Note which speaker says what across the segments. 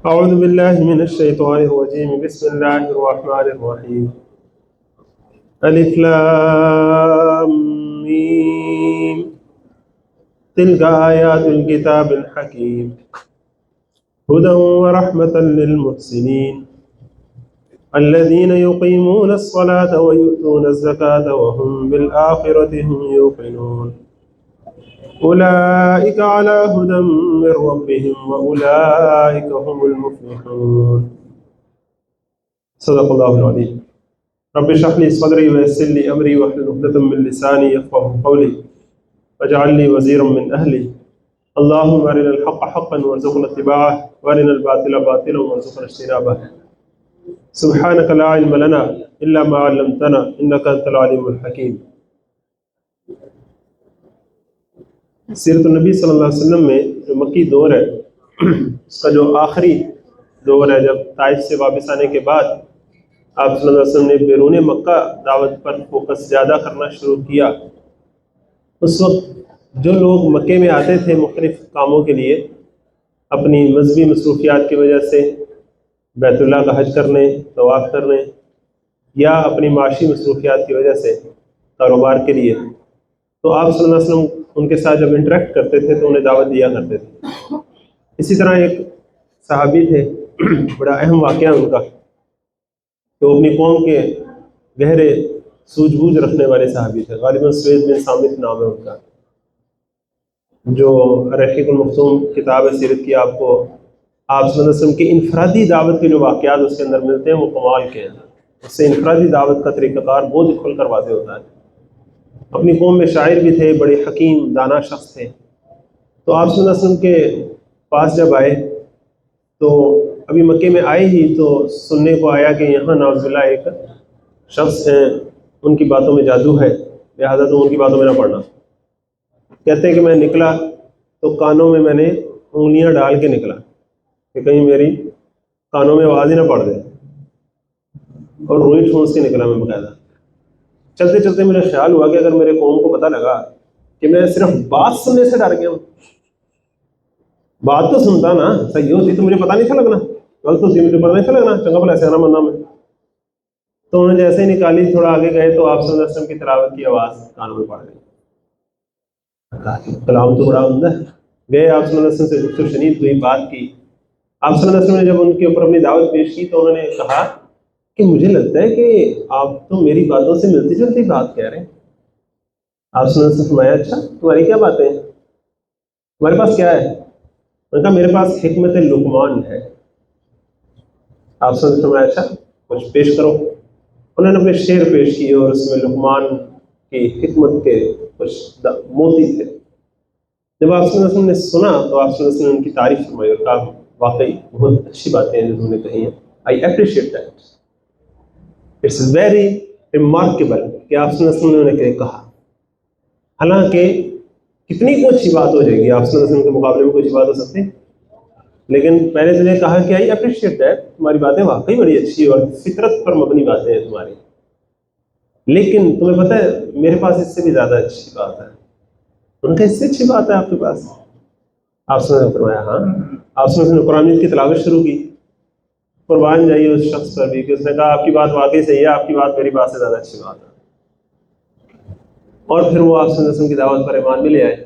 Speaker 1: أعوذ بالله من الشيطان الرجيم بسم الله الرحمن الرحيم ألف لام ميم تلك آيات الكتاب الحكيم هدى ورحمة للمحسنين الذين يقيمون الصلاة ويؤتون الزكاة وهم بالآخرة هم يوقنون أولئك على هدى من ربهم وأولئك هم المفلحون صدق الله العظيم رب اشرح لي صدري ويسر لي أمري واحلل عقدة من لساني يفقهوا قولي واجعل لي وزيرا من أهلي اللهم أرنا الحق حقا وارزقنا اتباعه وأرنا الباطل باطلا وارزقنا اجتنابه سبحانك لا علم لنا إلا ما علمتنا إنك أنت العليم الحكيم سیرت النبی صلی اللہ علیہ وسلم میں جو مکی دور ہے اس کا جو آخری دور ہے، جب طائف سے واپس آنے کے بعد آپ صلی اللہ علیہ وسلم نے بیرون مکہ دعوت پر فوکس زیادہ کرنا شروع کیا۔ اس وقت جو لوگ مکے میں آتے تھے مختلف کاموں کے لیے، اپنی مذہبی مصروفیات کی وجہ سے بیت اللہ کا حج کرنے، طواف کرنے، یا اپنی معاشی مصروفیات کی وجہ سے کاروبار کے لیے، تو آپ صلی اللہ علیہ وسلم ان کے ساتھ جب انٹریکٹ کرتے تھے تو انہیں دعوت دیا کرتے تھے۔ اسی طرح ایک صحابی تھے، بڑا اہم واقعہ ان کا، کہ وہ اپنی قوم کے گہرے سوجھ بوجھ رکھنے والے صحابی تھے، غالباً سوید بن سامت نام ہے ان کا، جو رحیق المختوم کتاب ہے سیرت کی، آپ کو آپ صلی اللہ علیہ وسلم کی انفرادی دعوت کے جو واقعات اس کے اندر ملتے ہیں وہ کمال کے ہیں۔ اس سے انفرادی دعوت کا طریقہ کار بہت کھل کر واضح ہوتا ہے۔ اپنی قوم میں شاعر بھی تھے، بڑے حکیم دانا شخص تھے۔ تو آپ صلی اللہ علیہ وسلم کے پاس جب آئے تو ابھی مکے میں آئے ہی تو سننے کو آیا کہ یہاں نعوذ باللہ ایک شخص ہیں، ان کی باتوں میں جادو ہے، لہٰذا تو ان کی باتوں میں نہ پڑنا۔ کہتے ہیں کہ میں نکلا تو کانوں میں نے انگلیاں ڈال کے نکلا کہ کہیں میری کانوں میں آواز ہی نہ پڑ دے، اور روئی ٹھونس کے نکلا میں باقاعدہ۔ چلتے چلتے میرا خیال ہوا کہ اگر میرے قوم کو پتہ لگا کہ میں صرف بات سننے سے ڈر گیا ہوں، بات تو سنتا نا، صحیح ہوتی تو مجھے پتہ نہیں تھا لگنا، غلط ہوتی مجھے پتہ نہیں تھا لگنا، چنگا بھلا ایسے آنا مننا میں۔ تو انہوں نے جیسے ہی نکالی، تھوڑا آگے گئے تو آپ صلی اللہ علیہ وسلم کی تلاوت کی آواز کانوں میں پڑ گئی۔ کلام تو بڑا عمدہ ہے۔ گئے آپ صلی اللہ علیہ وسلم سے گفتگو شنید ہوئی، بات کی۔ آپ صلی اللہ علیہ وسلم نے جب ان کے اوپر اپنی دعوت پیش کی تو انہوں نے کہا کہ مجھے لگتا ہے کہ آپ تو میری باتوں سے ملتی جلتی بات کہہ رہے ہیں۔ آپ صلی اللہ علیہ وسلم نے فرمایا اچھا تمہاری کیا باتیں ہیں، تمہارے پاس کیا ہے؟ میں نے کہا میرے پاس حکمت لقمان ہے۔ آپ صلی اللہ علیہ وسلم نے فرمایا اچھا کچھ پیش کرو۔ انہوں نے اپنے شعر پیش کیے اور اس میں لقمان کی حکمت کے کچھ موتی تھے۔ جب آپ صلی اللہ علیہ وسلم نے سنا تو آپ صلی اللہ علیہ وسلم نے ان کی تعریف فرمائی اور کہا واقعی بہت اچھی باتیں ہیں جو تم نے کہی ہیں، I appreciate that, it's very remarkable کہ آپ صلی اللہ علیہ وسلم نے کہا۔ حالانکہ کتنی کو اچھی بات ہو جائے گی، آپ صلی اللہ علیہ وسلم کے مقابلے میں کوئی اچھی بات ہو سکتی، لیکن پہلے سے نے کہا کہ آئی اپریشیٹ دیٹ، تمہاری باتیں واقعی بڑی اچھی اور فطرت پر مبنی باتیں ہیں تمہاری، لیکن تمہیں پتہ ہے میرے پاس اس سے بھی زیادہ اچھی بات ہے۔ ان کا اس سے اچھی بات ہے آپ کے پاس؟ آپ صلی اللہ علیہ وسلم نے فرمایا ہاں۔ آپ صلی اللہ علیہ وسلم نے قرآن مجید کی تلاوت شروع کی۔ قربان جائیے اس شخص پر بھی کہ اس نے کہا آپ کی بات واقعی صحیح ہے، آپ کی بات میری بات سے زیادہ اچھی بات ہے، اور پھر وہ آپ صلی اللہ علیہ وسلم کی دعوت پر ایمان بھی لے آئے۔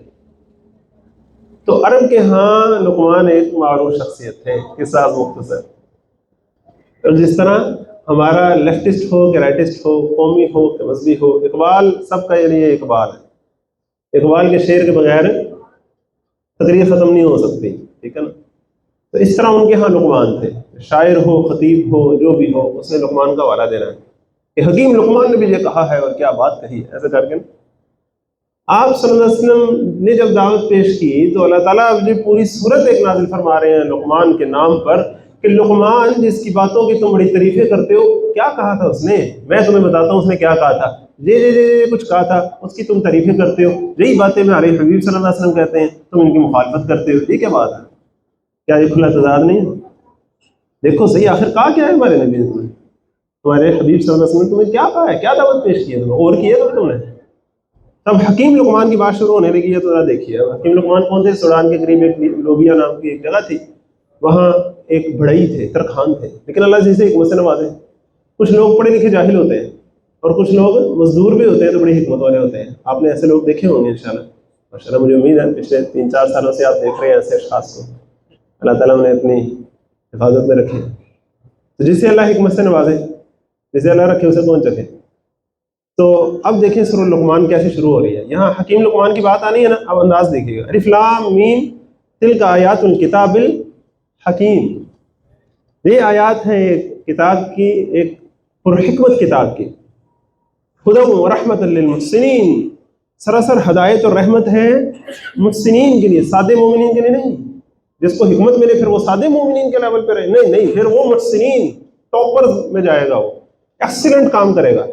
Speaker 1: تو عرب کے ہاں لقمان ایک معروف شخصیت تھے، قصہ مختصر۔ اور جس طرح ہمارا لیفٹسٹ ہو کہ رائٹسٹ ہو، قومی ہو کہ مذہبی ہو، اقبال سب کا یہ اقبال ہے۔ اقبال کے شعر کے بغیر تقریر ختم نہیں ہو سکتی، ٹھیک ہے نا؟ تو اس طرح ان کے ہاں لقمان تھے، شاعر ہو، خطیب ہو، جو بھی ہو، اس نے لقمان کا حوالہ دینا ہے کہ حکیم لقمان نے بھی یہ کہا ہے اور کیا بات کہی ہے، ایسے کر کے آپ صلی اللہ علیہ وسلم نے جب دعوت پیش کی تو اللہ تعالیٰ جو پوری صورت ایک نازل فرما رہے ہیں لقمان کے نام پر کہ لقمان جس کی باتوں کی تم بڑی تعریفیں کرتے ہو، کیا کہا تھا اس نے؟ میں تمہیں بتاتا ہوں اس نے کیا کہا تھا۔ جی کچھ کہا تھا، اس کی تم تعریفیں کرتے ہو، یہی باتیں میں علیہ حبیب صلی اللہ علیہ وسلم کہتے ہیں، تم ان کی مخالفت کرتے ہو، یہ کیا بات ہے؟ کیا یہ کھلا تضاد نہیں ہے؟ دیکھو صحیح آخر کہا کیا ہے ہمارے نبی نے تمہیں، تمہارے حبیب صلی اللہ علیہ وسلم نے تمہیں کیا کہا ہے، کیا دعوت پیش کی ہے تمہیں، اور کی ہے تم نے؟ تب حکیم لقمان کی بات شروع ہونے لگی ہے تو ذرا دیکھیے حکیم لقمان کون تھے؟ سوڈان کے قریب ایک لوبیا نام کی ایک جگہ تھی، وہاں ایک بڑھئی تھے، ترخان تھے، لیکن اللہ جیسے حکمت سے نوازے. کچھ لوگ پڑھے لکھے جاہل ہوتے ہیں اور کچھ لوگ مزدور بھی ہوتے ہیں تو بڑی حکمت والے ہوتے ہیں. آپ نے ایسے لوگ دیکھے ہوں گے انشاءاللہ. ماشاءاللہ مجھے امید ہے پچھلے 3-4 سالوں سے آپ دیکھ رہے ہیں ایسے اشخاص کو. اللہ تعالیٰ نے اپنی حفاظت میں رکھے. تو جسے اللہ حکمت سے نوازے، جسے اللہ رکھے اسے کون چکے. تو اب دیکھیں سورہ لقمان کیسے شروع ہو رہی ہے. یہاں حکیم لقمان کی بات آنی ہے نا، اب انداز دیکھیے گا. الف لام میم تلک آیات الکتاب الحکیم. یہ آیات ہیں ایک کتاب کی، ایک پرحکمت کتاب کی. ہدی و رحمت للمحسنین، سراسر ہدایت اور رحمت ہے محسنین کے لیے، سادے مومنین کے لیے نہیں. جس کو حکمت ملے پھر وہ سادے مومنین کے لیول پہ رہے، نہیں، پھر وہ محسنین ٹاپرز میں جائے گا، وہ ایکسیلنٹ کام کرے گا.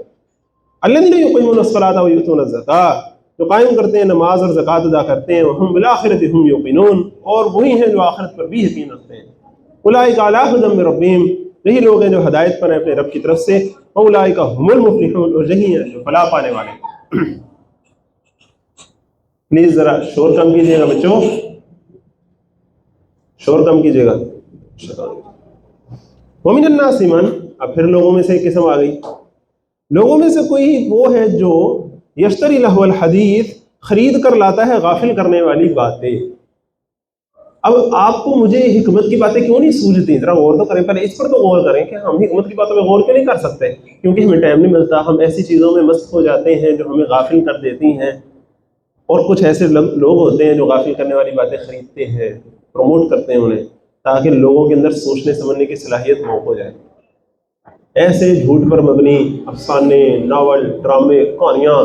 Speaker 1: الذین یقیمون الصلاۃ ویؤتون الزکاۃ، جو قائم کرتے ہیں نماز اور زکوٰۃ ادا کرتے ہیں. وہم بالآخرۃ ہم یوقنون، اور وہی ہیں جو آخرت پر بھی یقین رکھتے ہیں. اولئک علی ھدی من ربہم، یہی لوگ ہیں جو ہدایت پر ہیں اپنے رب کی طرف سے. اولئک هم المفلحون، اور یہی ہیں جو فلاح پانے والے ہیں. پلیز ذرا شور کم کیجیے گا بچوں، شور کم کیجیے گا. ومن الناس من، اب پھر لوگوں میں سے ایک قسم آ گئی. لوگوں میں سے کوئی وہ ہے جو یشتری لہو الحدیث، خرید کر لاتا ہے غافل کرنے والی باتیں. اب آپ کو مجھے حکمت کی باتیں کیوں نہیں سوجھتی؟ ذرا غور تو کریں، پہلے اس پر تو غور کریں کہ ہم حکمت کی باتوں پہ غور کیوں نہیں کر سکتے. کیونکہ ہمیں ٹائم نہیں ملتا، ہم ایسی چیزوں میں مست ہو جاتے ہیں جو ہمیں غافل کر دیتی ہیں. اور کچھ ایسے لوگ ہوتے ہیں جو غافل کرنے والی باتیں خریدتے ہیں، پروموٹ کرتے ہیں انہیں، تاکہ لوگوں کے اندر سوچنے سمجھنے کی صلاحیت موقع ہو جائے. ایسے جھوٹ پر مبنی افسانے، ناول، ڈرامے، کہانیاں،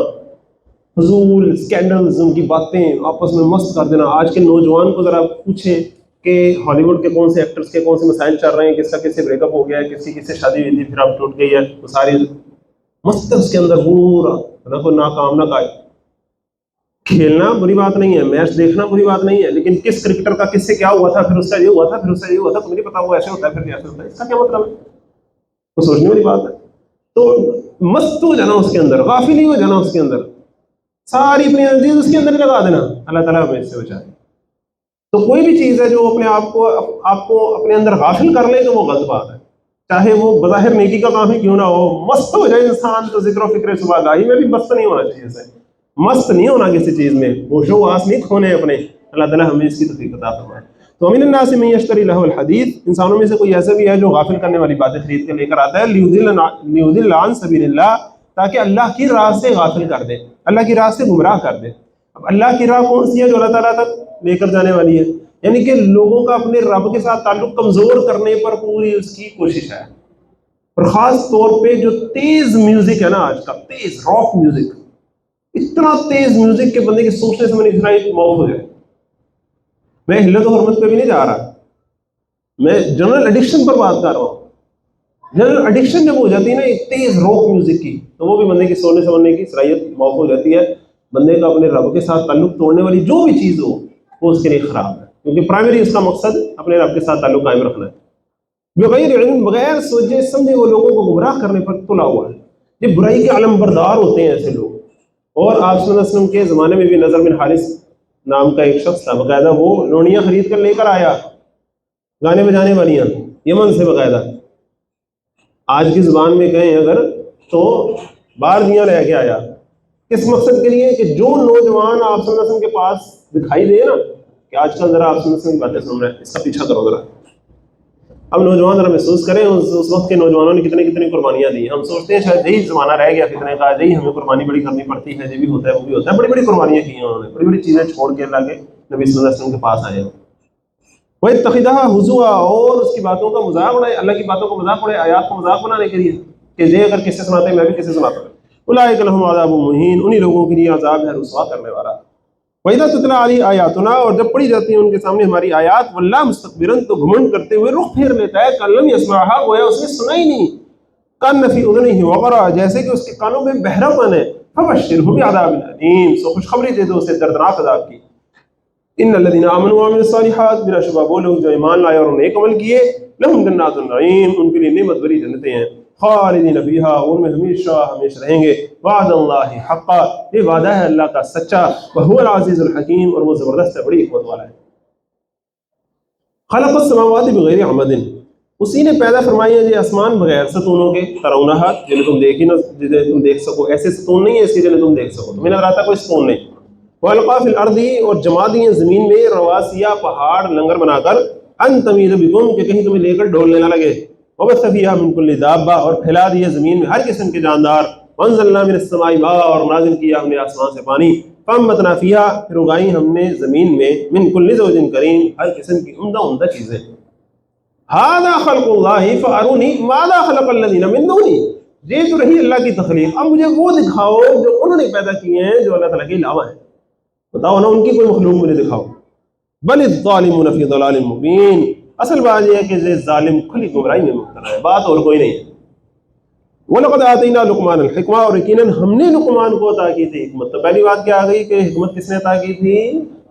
Speaker 1: فضول اسکینڈلز، ان کی باتیں آپس میں مست کر دینا. آج کے نوجوان کو ذرا پوچھیں کہ ہالی ووڈ کے کون سے ایکٹرز کے کون سے مسائل چل رہے ہیں، کس کا کس سے بریک اپ ہو گیا ہے، کسی سے شادی ہوئی تھی پھر اب ٹوٹ گئی ہے، وہ ساری مست ہے اس کے اندر پورا. رکھو ناکام نہ کائے. کھیلنا بری بات نہیں ہے، میچ دیکھنا بری بات نہیں ہے، لیکن کس کرکٹر کا کس سے کیا ہوا تھا، پھر اس کا یہ ہوا تھا، پھر اس کا یہ ہوا تھا، تمہیں نہیں پتا وہ ایسے ہوتا ہے پھر ایسے ہوتا ہے، اس کا کیا مطلب ہے؟ وہ سوچنے والی بات ہے. تو مست ہو جانا اس کے اندر، غافل ہی ہو جانا اس کے اندر، ساری اپنی عزیز اس کے اندر لگا دینا. اللہ تعالیٰ ہمیں اس سے بچائے. تو کوئی بھی چیز ہے جو اپنے آپ کو اپنے اندر غافل کر لے تو وہ غلط بات ہے. چاہے وہ بظاہر نیکی کا کام ہی کیوں نہ ہو. مست ہو جائے انسان تو ذکر و فکر صبح گاہی میں بھی مست نہیں ہونا چاہیے. اسے مست نہیں ہونا کسی چیز میں، ہوش و حواس نہیں کھونے اپنے. اللہ تعالیٰ ہمیں اس کی توفیق عطا فرمائے. تو ومن الناس من یشتری لہو الحدیث، انسانوں میں سے کوئی ایسا بھی ہے جو غافل کرنے والی باتیں خرید کے لے کر آتا ہے. لیضل عن سبیل اللہ، تاکہ اللہ کی راہ سے غافل کر دے، اللہ کی راہ سے گمراہ کر دے. اب اللہ کی راہ کون سی ہے؟ جو اللہ تعالیٰ تک لے کر جانے والی ہے. یعنی کہ لوگوں کا اپنے رب کے ساتھ تعلق کمزور کرنے پر پوری اس کی کوشش ہے. اور خاص طور پہ جو تیز میوزک ہے نا آج کا، تیز راک میوزک، اتنا تیز میوزک کہ بندے کی سوچنے سے اتنا موت ہو جائے. میں حلت و حرمت پہ بھی نہیں جا رہا، میں جنرل ایڈکشن پر بات کر رہا ہوں. جنرل ایڈکشن جب ہو جاتی ہے نا ایک تیز راک میوزک کی، تو وہ بھی بندے کی سوچنے سمجھنے کی صلاحیت موت ہو جاتی ہے. بندے کا اپنے رب کے ساتھ تعلق توڑنے والی جو بھی چیز ہو وہ اس کے لیے خراب ہے، کیونکہ پرائمری اس کا مقصد اپنے رب کے ساتھ تعلق قائم رکھنا ہے. بغیر علم، بغیر سوچے سمجھے وہ لوگوں کو گمراہ کرنے پر تلا ہوا ہے. یہ برائی کے علم بردار ہوتے ہیں ایسے لوگ. اور آپ صلی اللہ علیہ وسلم کے زمانے میں بھی نضر بن حارث نام کا ایک شخص تھا، باقاعدہ وہ لونیاں خرید کر لے کر آیا، گانے بجانے والیاں، یمن سے باقاعدہ. آج کی زبان میں کہیں اگر تو بار دیاں لے کے آیا. کس مقصد کے لیے؟ کہ جو نوجوان آپ صلی اللہ علیہ وسلم کے پاس دکھائی دے نا کہ آج کل ذرا آپ صلی اللہ علیہ وسلم کی باتیں سن رہے ہیں، اس کا پیچھا کرو ذرا. اب نوجوان ذرا محسوس کریں اس وقت کے نوجوانوں نے کتنی قربانیاں دی. ہم سوچتے ہیں شاید یہی زمانہ رہ گیا فتنے کا، یہی ہمیں قربانی بڑی کرنی پڑتی ہے، یہ بھی ہوتا ہے وہ بھی ہوتا ہے. بڑی بڑی قربانیاں کی ہیں انہوں نے، بڑی بڑی چیزیں چھوڑ کے اللہ کے نبی صلی اللہ علیہ وسلم کے پاس آئے ہیں. وَاتَّخِذَهَا ہُزُوًا، اور اس کی باتوں کا مذاق اڑائے، اللہ کی باتوں کا مذاق اڑائے، آیات کو مذاق بنانے کے لیے کہ یہ اگر کس سے سناتے ہیں میں بھی کس سے سناتا ہوں. اولئک لہم عذاب مہین، انہی لوگوں کے لیے عذاب ہے رسوا کرنے والا. وَإِذَا تُتْلَىٰ عَلَيْهِ آیاتُنَا، اور جب پڑھی جاتی ہیں ان کے سامنے ہماری آیات، وَلَّىٰ مُسْتَكْبِرًا، تو گھمنڈ کرتے ہوئے رخ پھیر لیتا ہے. كَأَن لَّمْ يَسْمَعْهَا، گویا اس نے سنا ہی نہیں. كَأَنَّ فِي أُذُنِهِ وَقْرًا، جیسے کہ اس کے کانوں میں بہرا پن ہے. فَبَشِّرْهُ بِعَذَابٍ أَلِيمٍ، سو خوشخبری دے دو اسے دردناک عذاب کی. ان الذين امنوا وعملوا الصالحات، بلا شبہ وہ لوگ جو ایمان لائے اور نیک عمل کیے، لهم جنات النعیم، ان کے لیے نعمت بھری جنتیں ہیں، خالدین فیہا، ان میں ہمیشہ ہمیشہ رہیں گے. وعد اللہ حقا، یہ وعدہ ہے اللہ کا سچا. وهو العزیز الحکیم، اور وہ زبردست ہے، بڑی حکمت والا ہے. خلق السماوات بغیر عمد، اسی نے پیدا فرمائی ہے یہ آسمان بغیر ستونوں کے، ترونہا جنہیں تم دیکھ ہی نہ، جنہیں تم دیکھ سکو، ایسے ستون نہیں ہے اس کے جنہیں تم دیکھ سکو، تمہیں نظر آتا کوئی ستون نہیں۔ والقا فی الارض، اور جما دیے زمین میں، رواسیا پہاڑ لنگر بنا کر، ان تمید بکم کہ کہیں تمہیں لے کر ڈولنے نہ لگے، وبث فیہا من کل دابہ، اور پھیلا دیے زمین میں ہر قسم کے جاندار، وانزلنا من السماء ماء، اور نازل کیا ہم نے آسمان سے پانی، فانبتنا فیہا، پھر اگائی ہم نے زمین میں، من کل زوج کریم، ہر قسم کی عمدہ عمدہ چیزیں۔ ھذا خلق اللہ فارونی ماذا خلق الذین من دونہ، یہ تو رہی اللہ کی تخلیق، اب مجھے وہ دکھاؤ جو انہوں نے پیدا کیے ہیں جو اللہ تعالیٰ کے علاوہ ہیں، بتاؤ نا ان کی کوئی مخلوق مجھے دکھاؤ۔ بل الظالمون فی ضلال مبین، اصل بات یہ ہے کہ یہ ظالم کھلی گمراہی میں مبتلا ہے، بات اور کوئی نہیں ہے۔ وَلَقَدْ آتَيْنَا لُقْمَانَ الْحِكْمَةَ، اور یقیناً ہم نے لقمان کو عطا کی تھی حکمت۔ تو پہلی بات کیا آ گئی کہ حکمت کس نے عطا کی تھی؟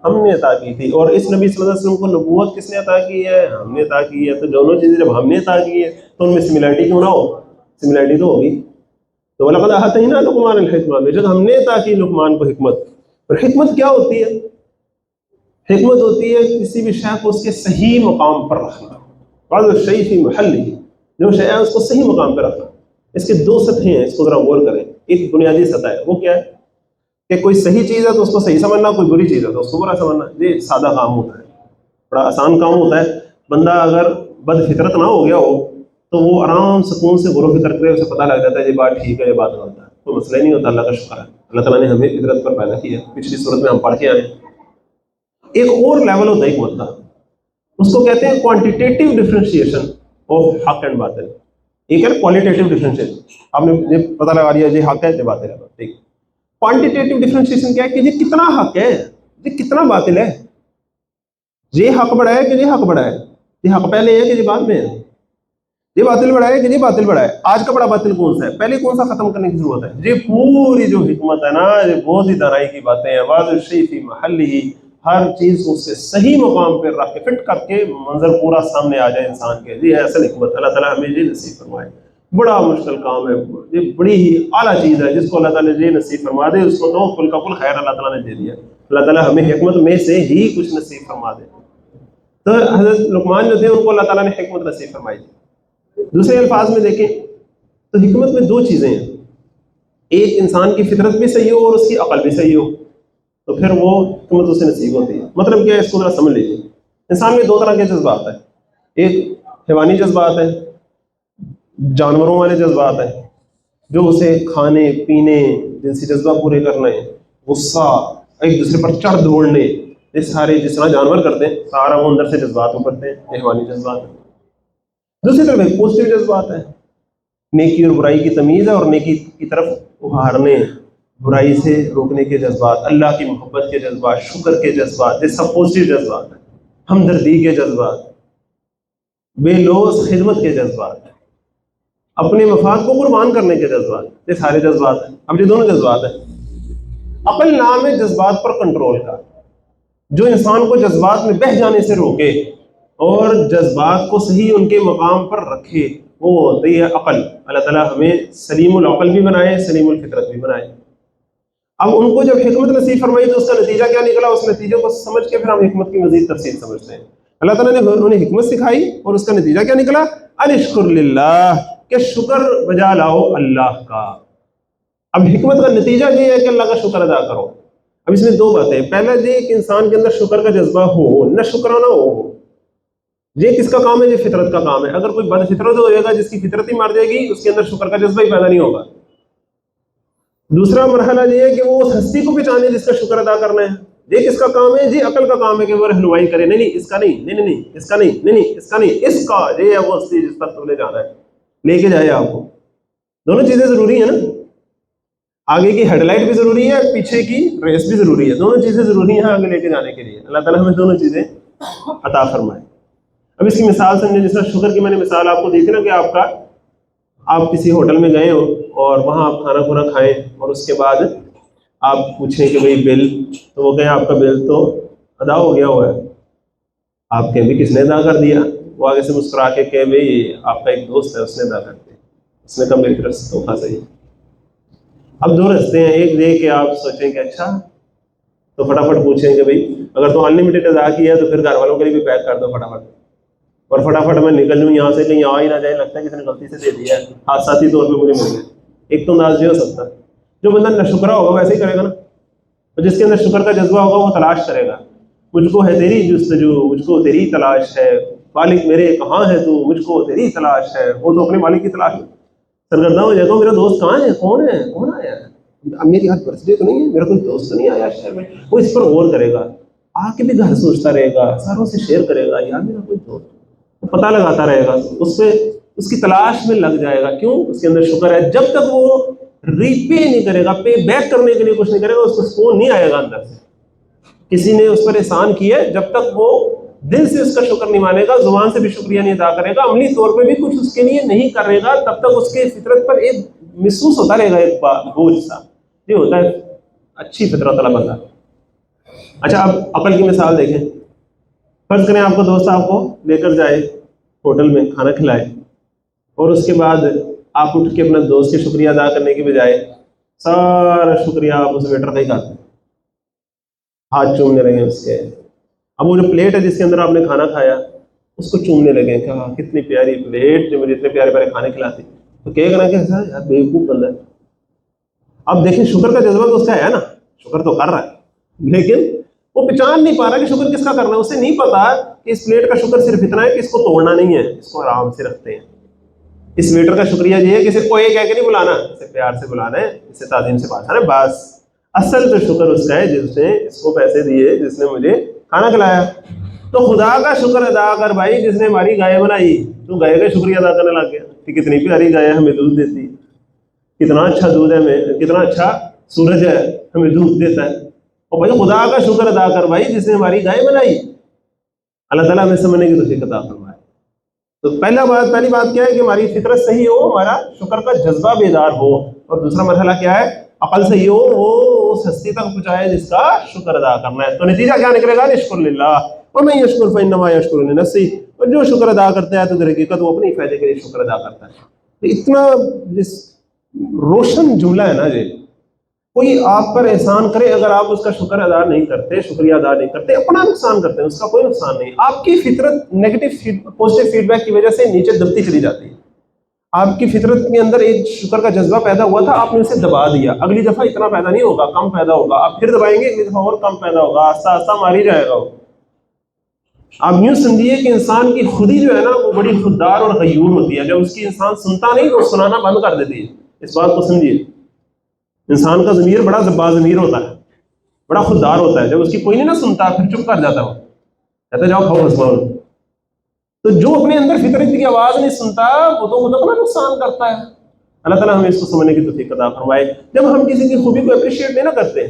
Speaker 1: ہم نے عطا کی تھی۔ اور اس نبی صلی اللہ علیہ وسلم کو نبوت کس نے عطا کی ہے؟ ہم نے عطا کی ہے۔ تو دونوں چیزیں جب ہم نے عطا کی ہے تو ان میں سملیرٹی کیوں نہ ہو؟ سملیرٹی تو ہوگی۔ تو وَلَقَدْ آتَيْنَا لُقْمَانَ الْحِكْمَةَ، بے شک ہم نے عطا کی لقمان کو حکمت۔ اور حکمت کیا ہوتی ہے؟ حکمت ہوتی ہے کسی بھی شے کو اس کے صحیح مقام پر رکھنا، بعض الشیء فی محلہ، جو شے ہے اس کو صحیح مقام پہ رکھنا۔ اس کے دو سطحیں ہیں، اس کو ذرا غور کریں۔ ایک بنیادی سطح ہے، وہ کیا ہے کہ کوئی صحیح چیز ہے تو اس کو صحیح سمجھنا، کوئی بری چیز ہے تو اس کو برا سمجھنا۔ یہ سادہ کام ہوتا ہے، بڑا آسان کام ہوتا ہے۔ بندہ اگر بد فطرت نہ ہو گیا ہو تو وہ آرام سکون سے غور و فکر کرے، اسے پتہ لگ جاتا ہے یہ بات ٹھیک ہے، یہ بات غلط ہے، کوئی مسئلہ ہی نہیں ہوتا۔ اللہ کا شکر ہے، اللہ تعالیٰ نے ہمیں فطرت پر پیدا کیا، پچھلی صورت میں ہم پڑھ کے آئے۔ ایک اور لیول ہوتا ہے حکمت کا، اس کو کہتے ہیں کوانٹیٹیو ڈفرینشیشن آف حق اینڈ باطل۔ ایک ہے کوالٹیٹیو ڈفرینشیشن، آپ نے یہ پتہ لگا لیا یہ حق ہے یہ باطل ہے، ٹھیک۔ کوانٹیٹیو ڈفرینشیشن کیا ہے کہ یہ کتنا حق ہے، یہ کتنا باطل ہے، یہ حق بڑا ہے کہ یہ حق بڑا ہے، یہ حق پہلے ہے کہ یہ بعد میں ہے، یہ باطل بڑا ہے کہ یہ باطل بڑا ہے، آج کا بڑا باطل کون سا ہے، پہلے کون سا ختم کرنے کی ضرورت ہے۔ یہ پوری جو حکمت ہے نا، یہ بہت ہی دانائی کی باتیں ہیں۔ بعض الشیء فی محلہ، ہر چیز کو اس کے صحیح مقام پہ رکھ کے فٹ کر کے منظر پورا سامنے آ جائے انسان کے، یہ ہے اصل حکمت۔ اللہ تعالیٰ ہمیں یہ نصیب فرمائے۔ بڑا مشکل کام ہے، یہ بڑی ہی اعلیٰ چیز ہے، جس کو اللہ تعالیٰ نے یہ نصیب فرما دے اس کو تو کل کا کل خیر اللہ تعالیٰ نے دے دیا۔ اللہ تعالیٰ ہمیں حکمت میں سے ہی کچھ نصیب فرما دے۔ تو حضرت لقمان جو تھے ان کو اللہ تعالیٰ نے حکمت نصیب فرمائی تھی۔ دوسرے الفاظ میں دیکھیں تو حکمت میں دو چیزیں ہیں، ایک انسان کی فطرت بھی صحیح ہو اور اس کی عقل بھی صحیح ہو، تو پھر وہ حکمت اسے نصیب ہوتی ہے۔ مطلب کیا ہے اس کو ذرا سمجھ لیجیے۔ انسان میں دو طرح کے جذبات ہیں، ایک حیوانی جذبات ہیں، جانوروں والے جذبات ہیں جو اسے کھانے پینے، جنسی جذبہ پورے کرنے، غصہ، ایک دوسرے پر چڑھ دوڑنے، یہ سارے جس طرح جانور کرتے ہیں سارا وہ اندر سے جذبات میں کرتے ہیں، یہ حیوانی جذبات ہیں۔ دوسری طرف ایک پازیٹیو جذبات ہے، نیکی اور برائی کی تمیز ہے اور نیکی کی طرف ابھارنے، برائی سے روکنے کے جذبات، اللہ کی محبت کے جذبات، شکر کے جذبات، یہ سب پازیٹیو جذبات ہیں۔ ہمدردی کے جذبات، بے لوث خدمت کے جذبات، اپنے مفاد کو قربان کرنے کے جذبات، یہ سارے جذبات ہیں۔ اب یہ دونوں جذبات ہیں۔ عقل نام ہے جذبات پر کنٹرول کا، جو انسان کو جذبات میں بہہ جانے سے روکے اور جذبات کو صحیح ان کے مقام پر رکھے، وہ ہوتی ہے عقل۔ اللہ تعالیٰ ہمیں سلیم العقل بھی بنائے، سلیم الفطرت بھی بنائے۔ اب ان کو جب حکمت نصیب فرمائی تو اس کا نتیجہ کیا نکلا؟ اس نتیجے کو سمجھ کے پھر ہم حکمت کی مزید تفصیل سمجھتے ہیں۔ اللہ تعالیٰ نے انہیں حکمت سکھائی اور اس کا نتیجہ کیا نکلا؟ انشکر للہ، کہ شکر بجا لاؤ اللہ کا۔ اب حکمت کا نتیجہ یہ ہے کہ اللہ کا شکر ادا کرو۔ اب اس میں دو باتیں، پہلا یہ کہ انسان کے اندر شکر کا جذبہ ہو، نہ شکرانہ ہو۔ یہ کس کا کام ہے؟ یہ فطرت کا کام ہے۔ اگر کوئی بد فطرت ہو جائے گا، جس کی فطرت ہی مر جائے گی، اس کے اندر شکر کا جذبہ ہی پیدا نہیں ہوگا۔ دوسرا مرحلہ یہ ہے کہ وہ اس ہستی کو پہچانے جس کا شکر ادا کرنا ہے۔ یہ کس کا کام ہے؟ یہ عقل کا کام ہے کہ وہ رہنمائی کرے، نہیں نہیں اس کا نہیں، نہیں نہیں اس کا نہیں، نہیں نہیں اس کا نہیں، اس کا، یہ ہے وہ ہستی جس تک تم نے جانا ہے، لے کے جائے آپ کو۔ دونوں چیزیں ضروری ہیں نا، آگے کی ہیڈ لائٹ بھی ضروری ہے، پیچھے کی ریس بھی ضروری ہے، دونوں چیزیں ضروری ہیں آگے لے کے جانے کے لیے۔ اللہ تعالیٰ ہمیں دونوں چیزیں عطا فرمائے۔ اب اس کی مثال سمجھیں، جس طرح شکر کی میں نے مثال آپ کو دی تھی نا، کہ آپ کسی ہوٹل میں گئے ہو اور وہاں آپ کھانا کھانا کھائیں اور اس کے بعد آپ پوچھیں کہ بھئی بل، تو وہ کہیں آپ کا بل تو ادا ہو گیا ہوا ہے۔ آپ کہیں بھی کس نے ادا کر دیا؟ وہ آگے سے مسکرا کے کہ بھئی آپ کا ایک دوست ہے اس نے ادا کر دیا، اس نے کہا میری طرف سے تحفہ صحیح۔ اب دو رستے ہیں، ایک یہ کہ آپ سوچیں کہ اچھا تو فٹافٹ پوچھیں کہ بھئی اگر تو انلمیٹڈ ادا کیا ہے تو پھر گھر والوں کے لیے بھی پیک کر دو فٹافٹ، اور فٹافٹ میں نکل لوں یہاں سے، کہیں آ ہی نہ جائے، لگتا ہے کسی نے غلطی سے دے دیا ہے، حادثاتی طور پہ مجھے مل گیا. ایک تو انداز یہ ہو سکتا ہے. جو بندہ ناشکرا ہوگا ویسے ہی کرے گا نا، اور جس کے اندر شکر کا جذبہ ہوگا وہ تلاش کرے گا. مجھ کو ہے تیری جستجو، مجھ کو تیری تلاش ہے، مالک میرے کہاں ہے تو، مجھ کو تیری تلاش ہے. وہ تو اپنے مالک کی تلاش میں سرگردہ ہو جائے گا. میرا دوست کہاں ہے، کون ہے، کون آیا ہے، اب میری آج برتھ ڈے تو نہیں ہے، میرا کوئی دوست تو نہیں آیا شہر میں. وہ اس پر غور کرے گا، آ کے بھی گھر سوچتا رہے گا، ساروں سے شیئر کرے گا، یار میرا کوئی دوست، پتہ لگاتا رہے گا، اس پہ اس کی تلاش میں لگ جائے گا. کیوں؟ اس کے اندر شکر ہے. جب تک وہ ری پے نہیں کرے گا، پے بیک کرنے کے لیے کچھ نہیں کرے گا، اس کو سکون نہیں آئے گا اندر سے. کسی نے اس پر احسان کیا ہے، جب تک وہ دل سے اس کا شکر نہیں مانے گا، زبان سے بھی شکریہ نہیں ادا کرے گا، عملی طور پہ بھی کچھ اس کے لیے نہیں کرے گا، تب تک اس کے فطرت پر ایک محسوس ہوتا رہے گا، ایک بوجھ سا. یہ ہوتا ہے اچھی فطرت والا بندہ. اچھا اب عقل کی مثال دیکھیں. فرض کریں آپ کو دوست آپ کو لے کر جائے ہوٹل میں کھانا کھلائے، اور اس کے بعد آپ اٹھ کے اپنا دوست کے شکریہ ادا کرنے کی بجائے سارا شکریہ آپ اس ویٹر کا ہی کرتے ہیں، ہاتھ چومنے لگے اس کے. اب وہ جو پلیٹ ہے جس کے اندر آپ نے کھانا کھایا اس کو چومنے لگے کہ ہاں کتنی پیاری پلیٹ جو مجھے اتنے پیارے پیارے کھانے کھلاتی. تو کہے گا نا کہ ایسا یار بیوقوف بندہ ہے. اب دیکھیں شکر کا جذبہ تو اس کا ہے نا، شکر تو کر رہا ہے، لیکن وہ پہچان نہیں پا رہا کہ شکر کس کا کرنا ہے. اسے نہیں پتا کہ اس پلیٹ کا شکر صرف اتنا ہے کہ اس کو توڑنا نہیں ہے، اس کو آرام سے رکھتے ہیں. اس ویٹر کا شکریہ یہ ہے کہ اسے کوئی کہہ کے نہیں بلانا، اسے پیار سے بلانا ہے، اسے تعظیم سے بات ہے بس. اصل تو شکر اس کا ہے جس نے اس کو پیسے دیے، جس نے مجھے کھانا کھلایا. تو خدا کا شکر ادا کر بھائی جس نے ہماری گائے بنائی. تو گائے کا شکریہ ادا کرنے لگ گیا کہ کتنی پیاری گائے ہمیں دودھ دیتی، کتنا اچھا دودھ ہے، ہمیں کتنا اچھا سورج ہے ہمیں دودھ دیتا ہے. اور بھائی خدا کا شکر ادا کر بھائی جس نے ہماری گائے بنائی. اللہ تعالیٰ ہمیں سمجھنے کی توفیق عطا فرمائے. تو پہلی بات کیا ہے کہ ہماری فطرت صحیح ہو، ہمارا شکر کا جذبہ بیدار ہو. اور دوسرا مرحلہ کیا ہے؟ عقل صحیح ہو، وہ اس ہستی تک پہنچائے جس کا شکر ادا کرنا ہے. تو نتیجہ کیا نکلے گا؟ اشکر للہ ومن یشکر فانما یشکر لنفسہ. اور جو شکر ادا کرتا ہے تو در حقیقت وہ اپنے فائدے کے لیے شکر ادا کرتا ہے. تو اتنا روشن جملہ ہے نا یہ. کوئی آپ پر احسان کرے، اگر آپ اس کا شکر ادا نہیں کرتے، شکریہ ادا نہیں کرتے، اپنا نقصان کرتے ہیں، اس کا کوئی نقصان نہیں. آپ کی فطرت نیگیٹو پازیٹیو فیڈ بیک کی وجہ سے نیچے دبتی چلی جاتی ہے. آپ کی فطرت کے اندر ایک شکر کا جذبہ پیدا ہوا تھا، آپ نے اسے دبا دیا. اگلی دفعہ اتنا پیدا نہیں ہوگا، کم پیدا ہوگا. آپ پھر دبائیں گے، اگلی دفعہ اور کم پیدا ہوگا، آہستہ آہستہ مار ہی جائے گا وہ. آپ یوں سمجھیے کہ انسان کی خودی جو ہے نا وہ بڑی خوددار اور غیور ہوتی ہے. جب اس کی انسان سنتا نہیں تو سنانا بند کر دیتی ہے. اس بات کو سمجھیے. انسان کا ضمیر بڑا باضمیر ہوتا ہے، بڑا خوددار ہوتا ہے. جب اس کی کوئی نہیں نہ سنتا پھر چپ کر جاتا وہ، کہتا جاؤ کھاؤ بس مانو. تو جو اپنے اندر فطرت کی آواز نہیں سنتا وہ تو خود اپنا نقصان کرتا ہے. اللہ تعالیٰ ہمیں اس کو سمجھنے کی توفیق عطا فرمائے. جب ہم کسی کی خوبی کو اپریشیٹ نہیں نہ کرتے،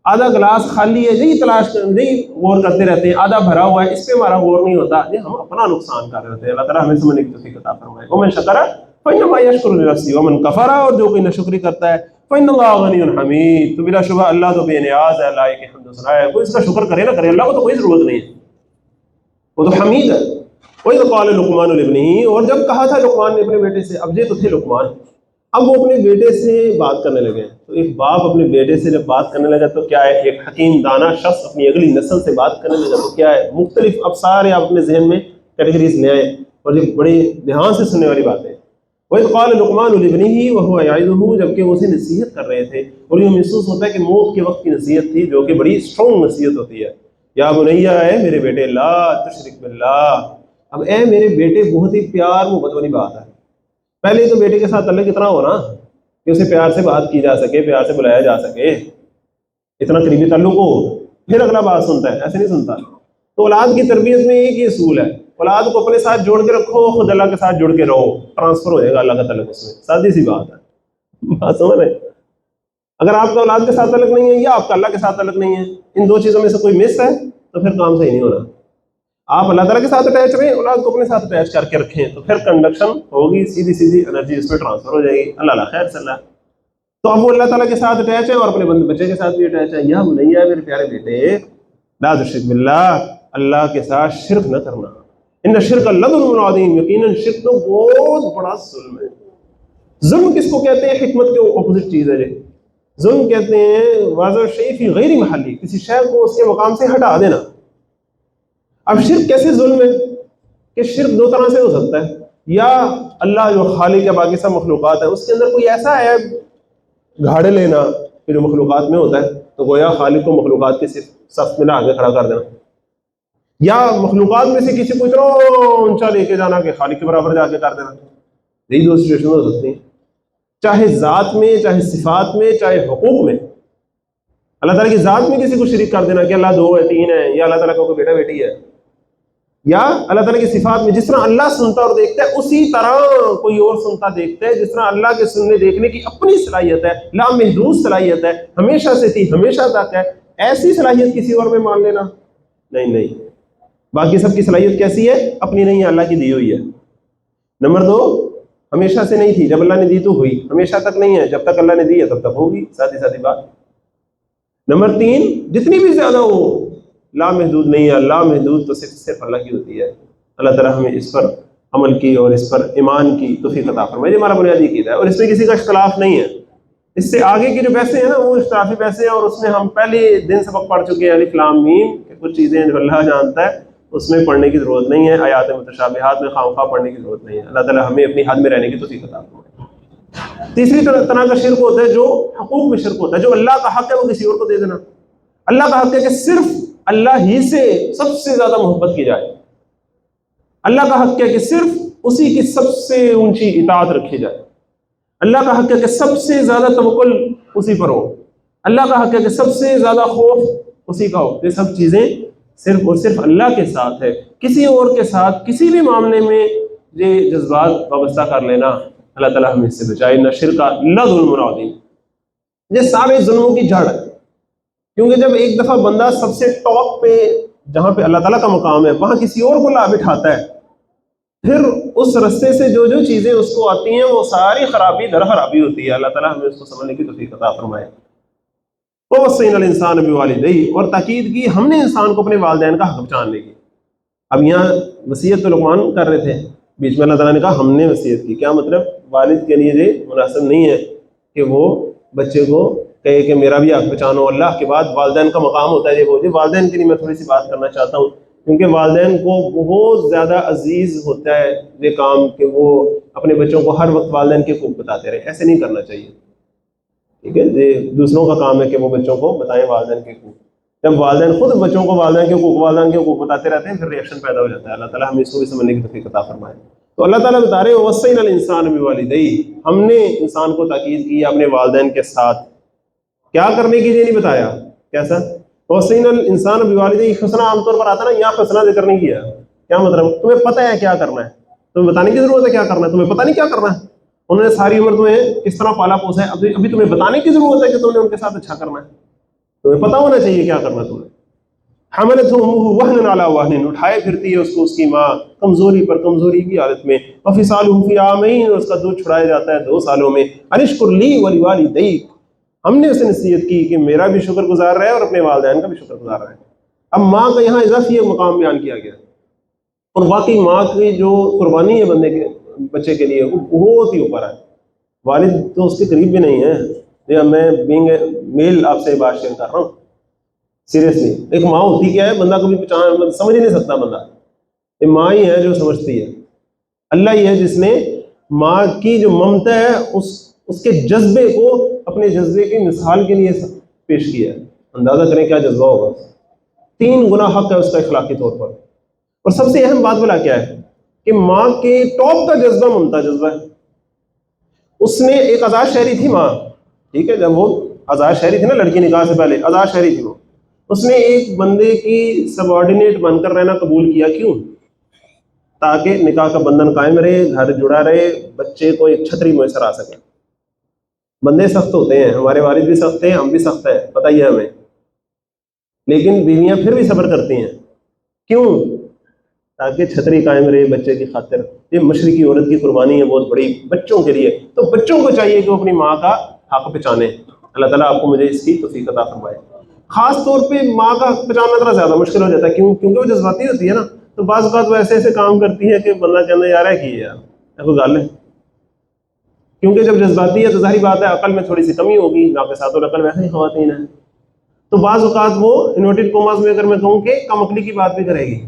Speaker 1: آدھا گلاس خالی ہے یہی تلاش یہی غور کرتے رہتے ہیں، آدھا بھرا ہوا ہے اس پہ ہمارا غور نہیں ہوتا، یہ ہم اپنا نقصان کر رہے ہوتے ہیں. اللہ تعالیٰ ہمیں سمجھنے کی توفیق عطا فرمائے. ومن شکر فانما یشکر لنفسہ ومن کفر، اور جو کوئی ناشکری کرتا ہے فإن اللہ غنی حمید، تو بلا شبہ اللہ تو بے نیاز ہے، لائق حمد و ثنا ہے. کوئی اس کا شکر کرے نہ کرے، اللہ کو تو کوئی ضرورت نہیں ہے، وہ تو حمید ہے. وَإِذْ قَالَ لُقْمَانُ لِابْنِهِ، اور جب کہا تھا لقمان نے اپنے بیٹے سے. اب یہ تو تھے لقمان، اب وہ اپنے بیٹے سے بات کرنے لگے. تو ایک باپ اپنے بیٹے سے جب بات کرنے لگا تو کیا ہے؟ ایک حکیم دانا شخص اپنی اگلی نسل سے بات کرنے لگا تو کیا ہے؟ مختلف اب سارے آپ اپنے ذہن میں کیٹیگریز لے آئے، اور یہ بڑی دھیان سے سننے والی بات ہے. وَإِذْ قَالَ لُقْمَانُ لِابْنِهِ وَهُوَ يَعِظُهُ، جبکہ وہ اسے نصیحت کر رہے تھے. اور یہ محسوس ہوتا ہے کہ موت کے وقت کی نصیحت تھی، جو کہ بڑی اسٹرانگ نصیحت ہوتی ہے. یا بنیا، اے میرے بیٹے، لا تشرک باللہ. اب اے میرے بیٹے بہت ہی پیار محبت والی بات ہے. پہلے تو بیٹے کے ساتھ تعلق اتنا ہو نا کہ اسے پیار سے بات کی جا سکے، پیار سے بلایا جا سکے، اتنا قریبی تعلق ہو، پھر اگلا بات سنتا ہے، ایسے نہیں سنتا. تو اولاد کی تربیت میں ایک ہی اصول ہے، اولاد کو اپنے ساتھ جوڑ کے رکھو، خود اللہ کے ساتھ جڑ کے رہو، ٹرانسفر ہو جائے گا اللہ کا تعلق اس میں. سادی سی بات ہے، بات سمجھ رہے؟ اگر آپ کا اولاد کے ساتھ تعلق نہیں ہے یا آپ کا اللہ کے ساتھ تعلق نہیں ہے، ان دو چیزوں میں سے کوئی مس ہے تو پھر کام صحیح نہیں ہونا. آپ اللہ تعالیٰ کے ساتھ اٹیچ رہیں، اولاد کو اپنے ساتھ اٹیچ کر کے رکھیں، تو پھر کنڈکشن ہوگی، سیدھی سیدھی انرجی اس پہ ٹرانسفر ہو جائے گی. اللہ خیر صلی اللہ. تو اب وہ اللہ تعالیٰ کے ساتھ اٹیچ ہے اور اپنے بچے کے ساتھ بھی اٹیچ ہے. یا بنیا، میرے پیارے بیٹے، لا تشرک باللہ، اللہ کے ساتھ شرک نہ کرنا. ان الشرک لظلم عظیم، یقیناً شرک تو بہت بڑا ظلم ہے. ظلم کس کو کہتے ہیں؟ حکمت کے اپوزٹ چیز ہے. ظلم کہتے ہیں واضح شیء فی غیر محلی، کسی شے کو اس کے مقام سے ہٹا دینا. اب شرک کیسے ظلم ہے کہ شرک دو طرح سے ہو سکتا ہے، یا اللہ جو خالق ہے باقی سب مخلوقات ہے اس کے اندر کوئی ایسا ہے گھاڑے لینا کہ جو مخلوقات میں ہوتا ہے، تو گویا خالق کو مخلوقات کے صرف صف میں آگے کھڑا کر دینا، یا مخلوقات میں سے کسی کو اتنا اونچا لے کے جانا کہ خالق کے برابر جا کے کر دینا. یہی دو سچویشن ہو سکتی ہیں، چاہے ذات میں، چاہے صفات میں، چاہے حقوق میں. اللہ تعالیٰ کی ذات میں کسی کو شریک کر دینا کہ اللہ دو ہے، تین ہے، یا اللہ تعالیٰ کا کوئی بیٹا بیٹی ہے، یا اللہ تعالیٰ کی صفات میں جس طرح اللہ سنتا اور دیکھتا ہے اسی طرح کوئی اور سنتا دیکھتا ہے، جس طرح اللہ کے سننے دیکھنے کی اپنی صلاحیت ہے، لامحدود صلاحیت ہے، ہمیشہ سے تھی ہمیشہ تک ہے، ایسی صلاحیت کسی اور میں مان لینا نہیں. باقی سب کی صلاحیت کیسی ہے؟ اپنی نہیں ہے، اللہ کی دی ہوئی ہے. نمبر 2، ہمیشہ سے نہیں تھی، جب اللہ نے دی تو ہوئی، ہمیشہ تک نہیں ہے، جب تک اللہ نے دی ہے تب تک ہوگی، سادی بات. نمبر 3، جتنی بھی زیادہ ہو لامحدود نہیں ہے، لامحدود تو صرف اللہ کی ہوتی ہے. اللہ تعالیٰ ہمیں اس پر عمل کی اور اس پر ایمان کی توفیق عطا فرمائے. یہ ہمارا بنیادی عقیدہ ہے اور اس میں کسی کا اختلاف نہیں ہے. اس سے آگے کی جو بحثیں ہیں نا وہ اختلافی بحثیں ہیں، اور اس میں ہم پہلے دن سبق پڑھ چکے ہیں الف لام میم، کہ کچھ چیزیں جو اللہ جانتا ہے اس میں پڑھنے کی ضرورت نہیں ہے، آیات متشابہات میں خواہ پڑھنے کی ضرورت نہیں ہے. اللہ تعالیٰ ہمیں اپنی حد میں رہنے کی توفیق عطا فرمائے. تیسری طرح کا شرک ہوتا ہے جو حقوق میں شرک ہوتا ہے، جو اللہ کا حق ہے وہ کسی اور کو دے دینا. اللہ کا حق ہے کہ صرف اللہ ہی سے سب سے زیادہ محبت کی جائے. اللہ کا حق ہے کہ صرف اسی کی سب سے اونچی اطاعت رکھی جائے. اللہ کا حق ہے کہ سب سے زیادہ توکل اسی پر ہو. اللہ کا حق ہے کہ سب سے زیادہ خوف اسی کا ہو. یہ سب چیزیں صرف اور صرف اللہ کے ساتھ ہے. کسی اور کے ساتھ کسی بھی معاملے میں یہ جذبات وابستہ کر لینا اللہ تعالیٰ ہمیں اس سے بچائے. نہ شرک اللہ ظلم عظیم، یہ سارے ظلموں کی جڑ ہے. کیونکہ جب ایک دفعہ بندہ سب سے ٹاپ پہ جہاں پہ اللہ تعالیٰ کا مقام ہے وہاں کسی اور کو لا بٹھاتا ہے، پھر اس رستے سے جو چیزیں اس کو آتی ہیں وہ ساری خرابی در خرابی ہوتی ہے. اللہ تعالیٰ ہمیں اس کو سمجھنے کی توفیق عطا فرمائے. وَوَصَّيْنَا الْإِنسَانَ بِوَالِدَيْهِ، اور تاکید کی ہم نے انسان کو اپنے والدین کا حق جاننے کی. اب یہاں وصیت تو لقمان کر رہے تھے، بیچ میں اللہ تعالیٰ نے کہا ہم نے وصیت کی. کیا مطلب؟ والد کے لیے یہ مناسب نہیں ہے کہ وہ بچے کو کہے کہ میرا بھی حق پہچانو. اللہ کے بعد والدین کا مقام ہوتا ہے. یہ والدین کے لیے میں تھوڑی سی بات کرنا چاہتا ہوں، کیونکہ والدین کو بہت زیادہ عزیز ہوتا ہے یہ کام کہ وہ اپنے بچوں کو ہر وقت والدین کے حقوق بتاتے رہے. ایسے نہیں کرنا چاہیے، ٹھیک ہے؟ یہ دوسروں کا کام ہے کہ وہ بچوں کو بتائیں والدین کے حقوق. جب والدین خود بچوں کو والدین کے حقوق بتاتے رہتے ہیں پھر ریئیکشن پیدا ہو جاتا ہے. اللہ تعالیٰ ہمیں اس کو بھی سمجھنے کی توفیق عطا فرمائے. تو اللہ تعالیٰ بتا رہے ہیں وَوَصَّيْنَا الْإِنسَانَ بِوَالِدَيْهِ، ہم نے انسان کو تاکید کی اپنے والدین کے ساتھ. کیا کرنے کی یہ نہیں بتایا. کیسا؟ وَوَصَّيْنَا الْإِنسَانَ بِوَالِدَيْهِ، حسنہ عام طور پر آتا ہے نا، یہاں حسنہ ذکر نہیں کیا. کیا مطلب؟ تمہیں پتہ ہے کیا کرنا ہے، تمہیں بتانے کی ضرورت ہے کیا کرنا ہے. تمہیں پتہ نہیں کیا کرنا ہے. انہوں نے ساری عمر تمہیں کس طرح پالا پوسا ہے، ابھی تمہیں بتانے کی ضرورت ہے کہ تم نے ان کے ساتھ اچھا کرنا ہے. تمہیں پتہ ہونا چاہیے کیا کرنا ہے تمہیں. حملتہ امہ وہنا علی وہن، اٹھائے پھرتی ہے اس کو اس کی ماں کمزوری پر کمزوری کی حالت میں. وفصالہ فی عامین، اس کا دودھ چھڑایا جاتا ہے 2 سالوں میں. ان اشکر لی ولوالدیک، ہم نے اسے نصیحت کی کہ میرا بھی شکر گزار رہے اور اپنے والدین کا بھی شکر گزار رہے. اب ماں کا یہاں اضافی ایک مقام بیان کیا گیا، اور واقعی ماں کی جو قربانی ہے بندے کے بچے کے لیے وہ بہت ہی اوپر ہے. والد تو اس کے قریب بھی نہیں ہے. میں بینگ میل آپ سے بات شیئر کر رہا ہوں سیریسلی. ایک ماں ہوتی کیا ہے بندہ کبھی سمجھ ہی نہیں سکتا. بندہ یہ ماں ہی ہے جو سمجھتی ہے. اللہ ہی ہے جس نے ماں کی جو ممتا ہے اس کے جذبے کو اپنے جذبے کی مثال کے لیے پیش کیا ہے. اندازہ کریں کیا جذبہ ہوگا. 3 گنا حق ہے اس کا اخلاقی طور پر. اور سب سے اہم بات بلا کیا ہے کہ ماں کے ٹاپ کا جذبہ ممتا جذبہ ہے. اس نے ایک آزاد شہری تھی ماں، ٹھیک ہے، جب وہ آزاد شہری تھی نا، لڑکی نکاح سے پہلے آزاد شہری تھی وہ. اس نے ایک بندے کی سب آرڈینیٹ بن کر رہنا قبول کیا. کیوں؟ تاکہ نکاح کا بندھن قائم رہے، گھر جڑا رہے، بچے کو ایک چھتری میسر آ سکے. بندے سخت ہوتے ہیں، ہمارے والد بھی سخت ہیں، ہم بھی سخت ہیں، پتہ ہی ہے ہمیں، لیکن بیویاں پھر بھی صبر کرتی ہیں. کیوں؟ تاکہ چھتری قائم رہے بچے کی خاطر. یہ مشرقی عورت کی قربانی ہے بہت بڑی بچوں کے لیے. تو بچوں کو چاہیے کہ وہ اپنی ماں کا حق پہچانے. اللہ تعالیٰ آپ کو مجھے اس کی توفیق عطا فرمائے. خاص طور پہ ماں کا حق پہچاننا ذرا زیادہ مشکل ہو جاتا ہے. کیوں؟ کیونکہ وہ جذباتی ہوتی ہے نا. تو بعض اوقات وہ ایسے کام کرتی ہے کہ بندہ کہنا یار ہے کہ یار کوئی گل ہے. کیونکہ جب جذباتی ہے تو ظاہری بات ہے عقل میں تھوڑی سی کمی ہوگی. ناقصات العقل ویسے ہی خواتین ہیں. تو بعض اوقات وہ انورٹڈ کوماز میں اگر میں کہوں کہ کم عقلی کی بات بھی کرے گی.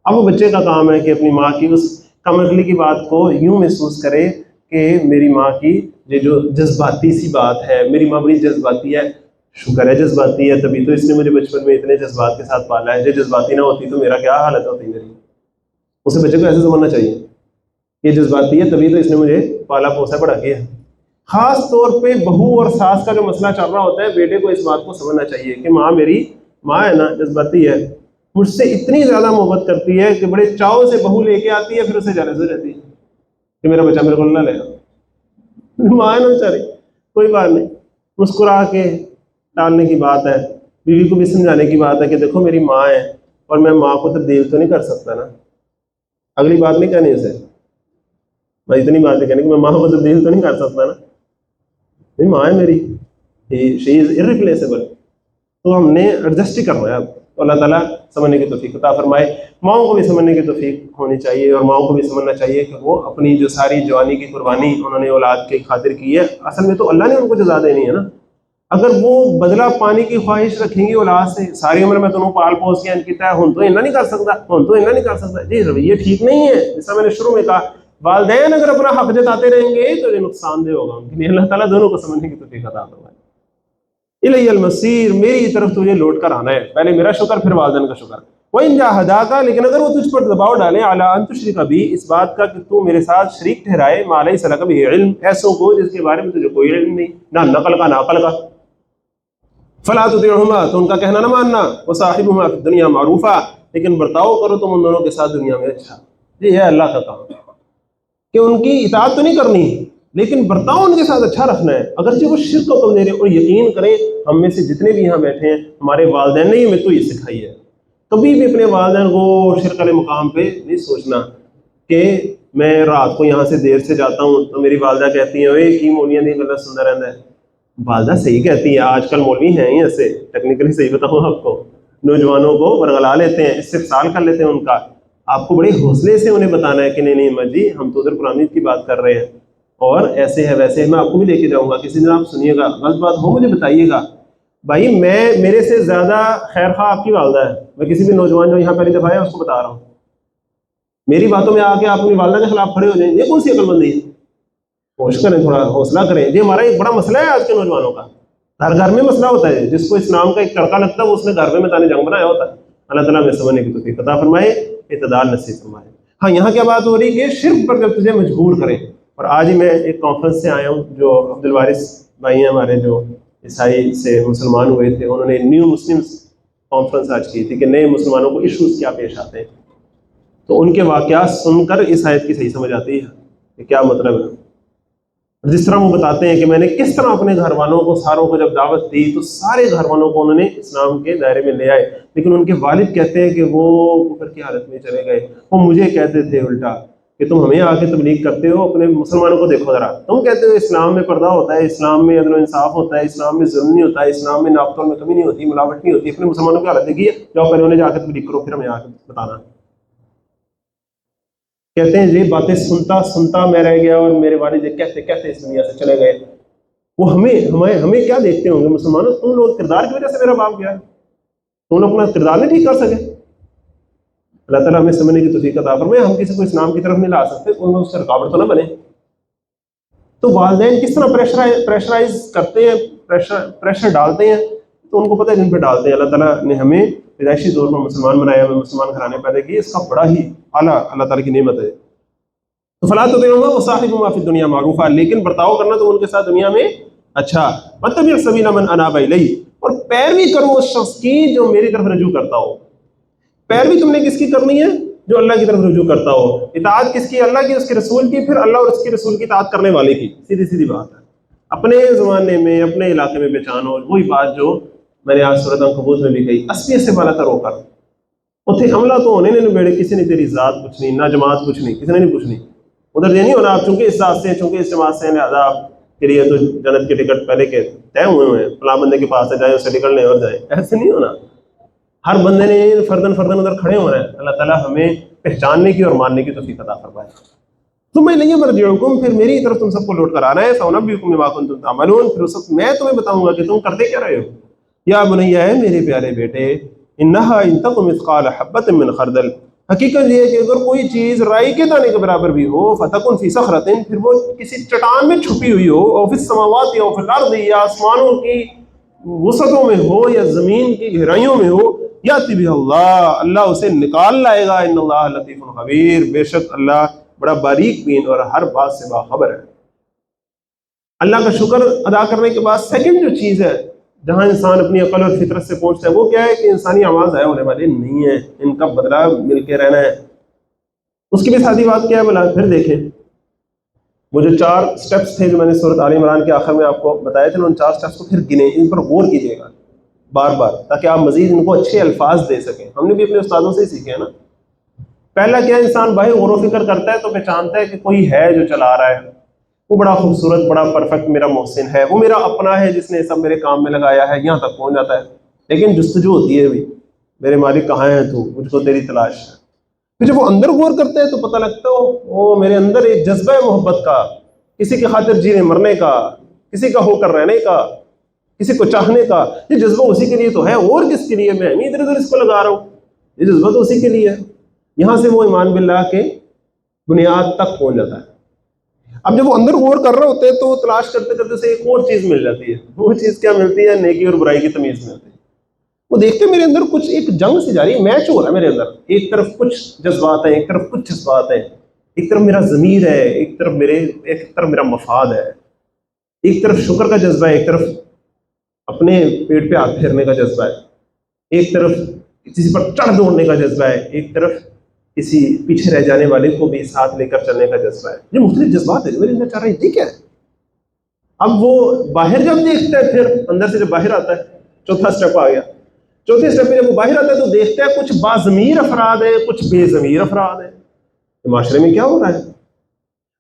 Speaker 1: اب وہ بچے کا کام ہے کہ اپنی ماں کی اس کم عقلی کی بات کو یوں محسوس کرے کہ میری ماں کی یہ جو جذباتی سی بات ہے، میری ماں بڑی جذباتی ہے، شکر ہے جذباتی ہے، تبھی تو اس نے مجھے بچپن میں اتنے جذبات کے ساتھ پالا ہے، جو جذباتی نہ ہوتی تو میرا کیا حالت ہوتی میری۔ اسے بچے کو ایسے سمجھنا چاہیے، یہ جذباتی ہے تبھی تو اس نے مجھے پالا پوسا بڑھا کیا۔ خاص طور پہ بہو اور ساس کا جو مسئلہ چل رہا ہوتا ہے، بیٹے کو اس بات کو سمجھنا چاہیے کہ ماں میری ماں ہے نا، جذباتی ہے، مجھ سے اتنی زیادہ محبت کرتی ہے کہ بڑے چاؤ سے بہو لے کے آتی ہے، پھر اسے جالس ہو جاتی ہے کہ میرا بچہ میرے کو نہ لے گا۔ ماں ہے نا بیچاری، کوئی بات نہیں، مسکرا کے ٹالنے کی بات ہے، بیوی کو بھی سمجھانے کی بات ہے کہ دیکھو میری ماں ہے اور میں ماں کو تبدیل تو نہیں کر سکتا نا۔ اگلی بات نہیں کہنی اسے، میں اتنی بات ہے کہنی کہ میں ماں کو تبدیل تو نہیں کر سکتا نا، نہیں ماں ہے میری، شی از ارریپلیسیبل، تو ہم نے ایڈجسٹ ہی کرنا ہے اب۔ اللہ تعالیٰ سمجھنے کی توفیق عطا فرمائے۔ ماؤں کو بھی سمجھنے کی توفیق ہونی چاہیے، اور ماؤں کو بھی سمجھنا چاہیے کہ وہ اپنی جو ساری جوانی کی قربانی انہوں نے اولاد کی خاطر کی ہے، اصل میں تو اللہ نے ان کو جزا دینی ہے نا۔ اگر وہ بدلہ پانے کی خواہش رکھیں گی اولاد سے، ساری عمر میں تمہیں پال پوس کے کیتا ہے، ہوں تو اینا نہیں کر سکتا، ہوں تو اینا نہیں کر سکتا، جی رویہ ٹھیک نہیں ہے۔ جیسا میں نے شروع میں کہا، والدین اگر اپنا حق جتاتے رہیں گے تو یہ نقصان دہ ہوگا ان کے لیے۔ اللہ تعالیٰ دونوں کو سمجھنے کی توفیق عطا فرمائے۔ الی المصیر، میری طرف تجھے لوٹ کر آنا ہے، پہلے میرا شکر پھر والدین کا شکر۔ وَإِن جَاهَدَاكَ، لیکن اگر وہ تجھ پر دباؤ ڈالیں، عَلَىٰ أَن تُشْرِكَ بِي، اس بات کا کہ تو میرے ساتھ شریک ٹھہرائے، مَا لَيْسَ لَكَ بِهِ علم، ایسوں کو جس کے بارے میں تجھے کوئی علم نہیں، نہ نقل کا نہ عقل کا، فَلَا تُطِعْهُمَا، تو ان کا کہنا نہ ماننا، وَصَاحِبْهُمَا فِي الدُّنْيَا مَعْرُوفًا، لیکن برتاؤ کرو تم ان دونوں کے ساتھ دنیا میں اچھا۔ یہ ہے اللہ کا کام کہ ان کی اطاعت تو نہیں کرنی، لیکن برتاؤ ان کے ساتھ اچھا رکھنا ہے، اگرچہ وہ شرک کو کم دے رہے ہیں۔ اور یقین کریں ہم میں سے جتنے بھی یہاں بیٹھے ہیں، ہمارے والدین نے ہمیں تو یہ سکھائی ہے، کبھی بھی اپنے والدین کو شرک والے مقام پہ نہیں سوچنا کہ میں رات کو یہاں سے دیر سے جاتا ہوں تو میری والدہ کہتی ہیں اوے کی مولیاں دی غلط سنتا رہتا ہے۔ والدہ صحیح کہتی ہے، آج کل مولوی ہیں ہی ایسے، ٹیکنیکلی صحیح بتاؤں آپ کو، نوجوانوں کو ورگلا لیتے ہیں، استفسال کر لیتے ہیں ان کا۔ آپ کو بڑے حوصلے سے انہیں بتانا ہے کہ نہیں نہیں احمد جی ہم تو ادھر قرآن کی بات کر رہے ہیں اور ایسے ہے ویسے ہے، میں آپ کو بھی لے کے جاؤں گا، کسی دن آپ سنیے گا، غلط بات ہو مجھے بتائیے گا۔ بھائی میرے سے زیادہ خیر خواہ آپ کی والدہ ہے، میں کسی بھی نوجوان جو یہاں پہلی دفعہ ہے اس کو بتا رہا ہوں، میری باتوں میں آ کے آپ اپنی والدہ کے خلاف کھڑے ہو جائیں، یہ کون سی عقل مندی ہے؟ کوشش کریں، تھوڑا حوصلہ کریں۔ یہ ہمارا ایک بڑا مسئلہ ہے آج کے نوجوانوں کا، ہر گھر میں مسئلہ ہوتا ہے، جس کو اسلام کا ایک تڑکا لگتا ہے وہ اس نے گھر میں میدان جنگ بنایا ہوتا ہے۔ اللہ تعالیٰ میں سمجھنے کی توفیق عطا فرمائے، اعتدال نصیب فرمائے۔ ہاں یہاں کیا بات ہو رہی کہ شرک پر جب تجھے مجبور کریں، اور آج ہی میں ایک کانفرنس سے آیا ہوں، جو عبد الوارث بھائی ہیں ہمارے جو عیسائی سے مسلمان ہوئے تھے، انہوں نے نیو مسلمس کانفرنس آج کی تھی کہ نئے مسلمانوں کو ایشوز کیا پیش آتے ہیں، تو ان کے واقعات سن کر اس آیت کی صحیح سمجھ آتی ہے کہ کیا مطلب ہے۔ جس طرح وہ بتاتے ہیں کہ میں نے کس طرح اپنے گھر والوں کو ساروں کو جب دعوت دی تو سارے گھر والوں کو انہوں نے اسلام کے دائرے میں لے آئے، لیکن ان کے والد کہتے ہیں کہ وہ کفر کی حالت میں چلے گئے۔ وہ مجھے کہتے تھے الٹا کہ تم ہمیں آ کے تبلیغ کرتے ہو، اپنے مسلمانوں کو دیکھو ذرا، تم کہتے ہو اسلام میں پردہ ہوتا ہے، اسلام میں عدل و انصاف ہوتا ہے، اسلام میں ظلم نہیں ہوتا ہے، اسلام میں ناپتول میں کمی نہیں ہوتی، ملاوٹ نہیں ہوتی، اپنے مسلمانوں کی حالت دیکھیے، جاؤ پہلے انہیں جا کے تبلیغ کرو پھر ہمیں آ کے بتانا۔ کہتے ہیں یہ باتیں سنتا سنتا میں رہ گیا، اور میرے والد یہ کہتے کہتے اس دنیا سے چلے گئے۔ وہ ہمیں کیا دیکھتے ہوں گے مسلمانوں، تم لوگ کردار کی وجہ سے میرا باپ گیا ہے، تم اپنا کردار نہیں ٹھیک کر سکے۔ اللہ تعالیٰ ہمیں سمجھنے کی توفیق عطا فرمائے۔ ہم کسی کو اسلام کی طرف نہیں لا سکتے، ان میں اس سے رکاوٹ تو نہ بنے۔ تو والدین کس طرح پریشرائز کرتے ہیں، پریشر ڈالتے ہیں، تو ان کو پتہ ہے جن پہ ڈالتے ہیں۔ اللہ تعالیٰ نے ہمیں پیدائشی طور پر مسلمان بنایا، ہمیں مسلمان گھرانے پیدا کیے، اس کا بڑا ہی اعلیٰ اللہ تعالیٰ کی نعمت ہے۔ تو فلا تطعهما وصاحبهما فی الدنیا معروفا، لیکن برتاؤ کرنا تو ان کے ساتھ دنیا میں اچھا۔ واتبع سبیل من اناب الی، اور پیروی کرو اس شخص کی جو میری طرف رجوع کرتا ہو۔ پیروی تم نے کس کی کرنی ہے؟ جو اللہ کی طرف رجوع کرتا ہو۔ اطاعت کس کی؟ اللہ کی، اس کے رسول کی، پھر اللہ اور اس کے رسول کی اطاعت کرنے والے کی۔ سیدھی سیدھی بات ہے، اپنے زمانے میں اپنے علاقے میں پہچانو، وہی بات جو میں نے آج سورۃ عنکبوت میں بھی کہی، اسبی سے بالا تر ہو کر اتنے حملہ تو ہونے نہیں بیڑے، کسی نے تیری ذات پوچھنی نہ جماعت پوچھنی، کسی نے نہیں پوچھنی۔ ادھر یہ نہیں ہونا آپ چونکہ اس ذات سے ہیں، چونکہ اس جماعت سے ہیں، لہٰذا آپ کے لیے تو جنت کے ٹکٹ پہلے کے طے ہوئے ہیں، فلاں بندے کے پاس سے جائیں اس سے نکل لیں اور جائیں، ایسے نہیں ہونا۔ ہر بندے نے فردن ادھر کھڑے ہونا ہے۔ اللہ تعالیٰ ہمیں پہچاننے کی اور ماننے کی توفیق عطا فرمائے۔ ثم الی مرجعکم، پھر میری طرف تم سب کو لوٹ کر آنا ہے، فانبئکم بما کنتم تعملون، پھر اس وقت میں تمہیں بتاؤں گا کہ تم کرتے کیا رہے ہو۔ یا بنیا، ہے میرے پیارے بیٹے، انہا ان تک مثقال حبۃ من خردل، حقیقت یہ ہے کہ اگر کوئی چیز رائی کے دانے کے برابر بھی ہو فتکن فی صخرۃ، پھر وہ کسی چٹان میں چھپی ہوئی ہو، اور فی السماوات یا فی الارض، یا آسمانوں کی وسعتوں میں ہو یا زمین کی گہرائیوں میں ہو، یاتی بھی اللہ اسے نکال لائے گا، ان اللہ لطیف خبیر، بے شک اللہ بڑا باریک بین اور ہر بات سے باخبر ہے۔ اللہ کا شکر ادا کرنے کے بعد سیکنڈ جو چیز ہے جہاں انسان اپنی عقل اور فطرت سے پہنچتا ہے، وہ کیا ہے کہ انسانی آواز ضائع ہونے والے نہیں ہیں، ان کا بدلہ مل کے رہنا ہے۔ اس کی بھی سادی بات کیا ہے بلا، پھر دیکھیں وہ جو 4 سٹیپس تھے جو میں نے سورۃ آل عمران کے آخر میں آپ کو بتائے تھے، ان 4 سٹیپس کو پھر گنے، ان پر غور کیجیے گا بار بار، تاکہ آپ مزید ان کو اچھے الفاظ دے سکیں۔ ہم نے بھی اپنے استادوں سے ہی سیکھے ہیں نا۔ پہلا کیا، انسان بھائی غور و فکر کرتا ہے تو پہچانتا ہے کہ کوئی ہے جو چلا رہا ہے، وہ بڑا خوبصورت، بڑا پرفیکٹ میرا محسن ہے، وہ میرا اپنا ہے جس نے سب میرے کام میں لگایا ہے، یہاں تک پہنچ جاتا ہے۔ لیکن جستجو ہوتی ہے بھی، میرے مالک کہاں ہے تو، مجھ کو تیری تلاش ہے۔ پھر جب وہ اندر غور کرتے ہیں تو پتہ لگتا ہے وہ میرے اندر ایک جذبہ ہے محبت کا، کسی کی خاطر جینے مرنے کا، کسی کا ہو کر رہنے کا، کسی کو چاہنے کا۔ یہ جذبہ اسی کے لیے تو ہے، اور کس کے لیے؟ میں ادھر ادھر اس کو لگا رہا ہوں، یہ جذبہ تو اسی کے لیے ہے۔ یہاں سے وہ ایمان باللہ کے بنیاد تک پہنچ جاتا ہے۔ اب جب وہ اندر غور کر رہے ہوتے ہیں تو تلاش کرتے کرتے اسے ایک اور چیز مل جاتی ہے۔ وہ چیز کیا ملتی ہے؟ نیکی اور برائی کی تمیز ملتی ہے۔ وہ دیکھتے ہیں میرے اندر کچھ ایک جنگ سی جاری ہے، میچ ہو رہا ہے میرے اندر، ایک طرف کچھ جذبات ہیں، ایک طرف کچھ جذبات ہیں، ایک طرف میرا ضمیر ہے، ایک طرف میرا مفاد ہے، ایک طرف شکر کا جذبہ ہے، ایک طرف اپنے پیٹ پہ ہاتھ پھیرنے کا جذبہ ہے، ایک طرف کسی پر چڑھ دوڑنے کا جذبہ ہے، ایک طرف کسی پیچھے رہ جانے والے کو بھی ساتھ لے کر چلنے کا جذبہ ہے۔ یہ مختلف جذبات ہیں جو میرے اندر چاہ رہے ہیں، یہ کیا ہے؟ اب وہ باہر جب دیکھتا ہے، پھر اندر سے جب باہر آتا ہے، چوتھا سٹیپ آ گیا۔ چوتھے سٹیپ میں جب وہ باہر آتا ہے تو دیکھتا ہے کچھ باضمیر افراد ہیں، کچھ بے ضمیر افراد ہیں۔ معاشرے میں کیا ہو رہا ہے؟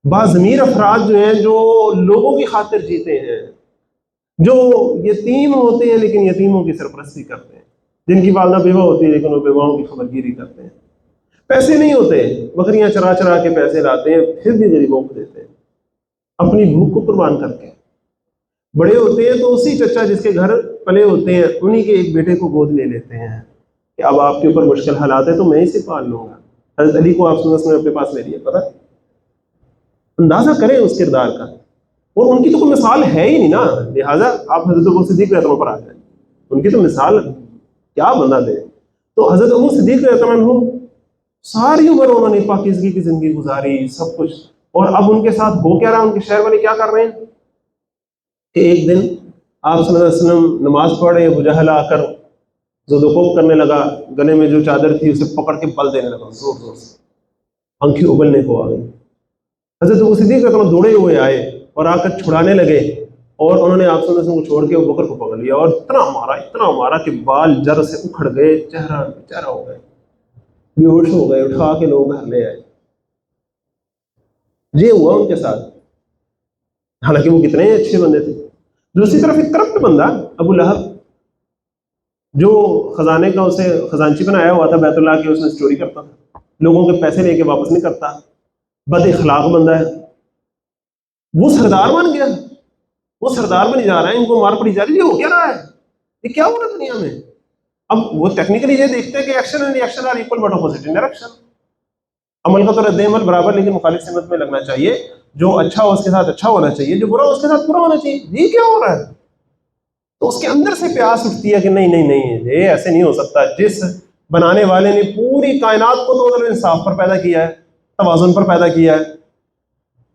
Speaker 1: باضمیر افراد جو ہیں، جو لوگوں کی خاطر جیتے ہیں، جو یتیم ہوتے ہیں لیکن یتیموں کی سرپرستی کرتے ہیں، جن کی والدہ بیوہ ہوتی ہے لیکن وہ بیواؤں کی خبرگیری کرتے ہیں، پیسے نہیں ہوتے، بکریاں چرا چرا کے پیسے لاتے ہیں پھر بھی غریبوں کو دیتے ہیں، اپنی بھوک کو قربان کر کے۔ بڑے ہوتے ہیں تو اسی چچا جس کے گھر پلے ہوتے ہیں انہی کے ایک بیٹے کو گود لے لیتے ہیں کہ اب آپ کے اوپر مشکل حالات ہیں تو میں اسے پال لوں گا۔ حضرت علی کو آپ صلی اللہ علیہ وسلم نے اپنے پاس لے لیا، پتہ؟ اندازہ کریں اس کردار کا۔ اور ان کی تو کوئی مثال ہے ہی نہیں نا، لہٰذا آپ حضرت ابو صدیق رضی اللہ عنہ پر آ جائیں، ان کی تو مثال کیا بنا دے۔ تو حضرت ابو صدیق رضی اللہ عنہ ساری عمر انہوں نے پاکیزگی کی زندگی گزاری، سب کچھ، اور اب ان کے ساتھ ہو کیا رہا، ان کے شہر والے کیا کر رہے ہیں کہ ایک دن آپ صلی اللہ علیہ وسلم نماز پڑھ رہے، ابو جہل آ کر زدوکوب کرنے لگا، گلے میں جو چادر تھی اسے پکڑ کے بل دینے لگا زور زور سے، آنکھیں ابلنے کو آ گئی۔ حضرت ابو صدیق رضی اللہ عنہ دوڑے ہوئے آئے اور آ کر چھڑانے لگے، اور انہوں نے آپ صلی اللہ علیہ وسلم کو چھوڑ کے ابو بکر کو پکڑ لیا اور اتنا مارا کہ بال جر سے اکھڑ گئے، چہرہ ہو گئے، بے ہوش ہو گئے، اٹھا کے لوگ گھر لے آئے۔ یہ ہوا ان کے ساتھ، حالانکہ وہ کتنے اچھے بندے تھے۔ دوسری طرف ایک کرپٹ بندہ ابو لہب، جو خزانے کا اسے خزانچی بنایا ہوا تھا بیت اللہ کے، اس میں چوری کرتا تھا، لوگوں کے پیسے لے کے واپس نہیں کرتا، بد اخلاق بندہ ہے، وہ سردار بن گیا، وہ سردار بنی جا رہا ہے، ان کو مار پڑی جا رہی ہے۔ یہ ہو کیا رہا ہے؟ یہ کیا ہو رہا ہے دنیا میں؟ اب وہ ٹیکنیکلی یہ دیکھتے ہیں کہ action and reaction are equal but opposite in direction, عمل کا تو رد عمل برابر لیکن مخالف سمت میں لگنا چاہیے، جو اچھا ہو اس کے ساتھ اچھا ہونا چاہیے، جو برا ہو اس کے ساتھ برا ہونا چاہیے۔ یہ کیا ہو رہا ہے؟ تو اس کے اندر سے پیاس اٹھتی ہے کہ نہیں یہ ایسے نہیں ہو سکتا۔ جس بنانے والے نے پوری کائنات کو تو انصاف پر پیدا کیا ہے، توازن پر پیدا کیا ہے،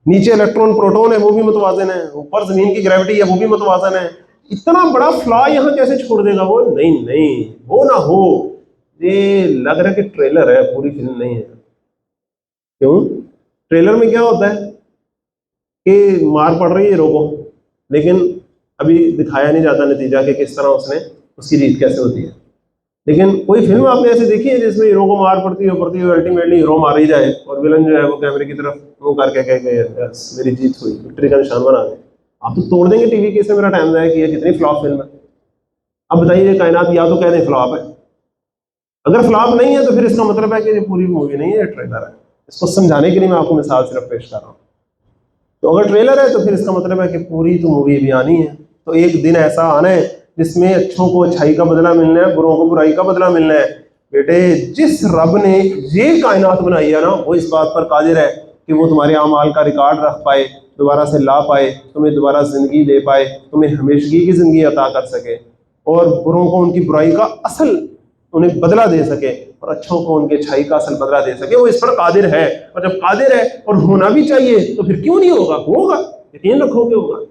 Speaker 1: نیچے الیکٹرون پروٹون ہے وہ بھی متوازن ہے، اوپر زمین کی گریوٹی ہے وہ بھی متوازن ہے، اتنا بڑا فلا یہاں کیسے چھوڑ دے گا وہ؟ نہیں وہ نہ ہو۔ یہ لگ رہا ہے کہ ٹریلر ہے، پوری فلم نہیں ہے۔ کیوں؟ ٹریلر میں کیا ہوتا ہے کہ مار پڑ رہی ہے ہیرو کو، لیکن ابھی دکھایا نہیں جاتا نتیجہ کہ کس طرح اس کی جیت کیسے ہوتی ہے۔ لیکن کوئی فلم آپ نے ایسے دیکھی ہے جس میں ہیرو کو مار پڑتی ہے الٹیمیٹلی ہیرو مار ہی جائے اور ویلن جو ہے وہ کیمرے کی طرف وہ کر کے کہے کہ میری جیت ہوئی، وکٹری کا نشان بنا دیں؟ آپ تو توڑ دیں گے ٹی وی کے، اس نے میرا ٹائم ضائع کیا، کتنی فلاپ فلم ہے۔ اب بتائیے یہ کائنات یا تو کہہ دیں فلاپ ہے، اگر فلاپ نہیں ہے تو پھر اس کا مطلب ہے کہ یہ پوری مووی نہیں ہے، یہ ٹریلر ہے۔ اس کو سمجھانے کے لیے میں آپ کو مثال صرف پیش کر رہا ہوں۔ تو اگر ٹریلر ہے تو پھر اس کا مطلب ہے کہ پوری تو مووی بھی آنی ہے۔ تو ایک دن ایسا آنا ہے جس میں اچھوں کو اچھائی کا بدلہ ملنا ہے، بروں کو برائی کا بدلہ ملنا ہے، بیٹے جس رب نے یہ کائنات بنائی ہے نا وہ اس بات پر قادر ہے کہ وہ تمہارے اعمال کا ریکارڈ رکھ پائے، دوبارہ سے لا پائے، تمہیں دوبارہ زندگی دے پائے، تمہیں ہمیشگی کی زندگی عطا کر سکے، اور بروں کو ان کی برائی کا اصل انہیں بدلہ دے سکے، اور اچھوں کو ان کے اچھائی کا اصل بدلہ دے سکے۔ وہ اس پر قادر ہے، اور جب قادر ہے اور ہونا بھی چاہیے تو پھر کیوں نہیں ہوگا؟ ہوگا، یقین رکھو کہ ہوگا۔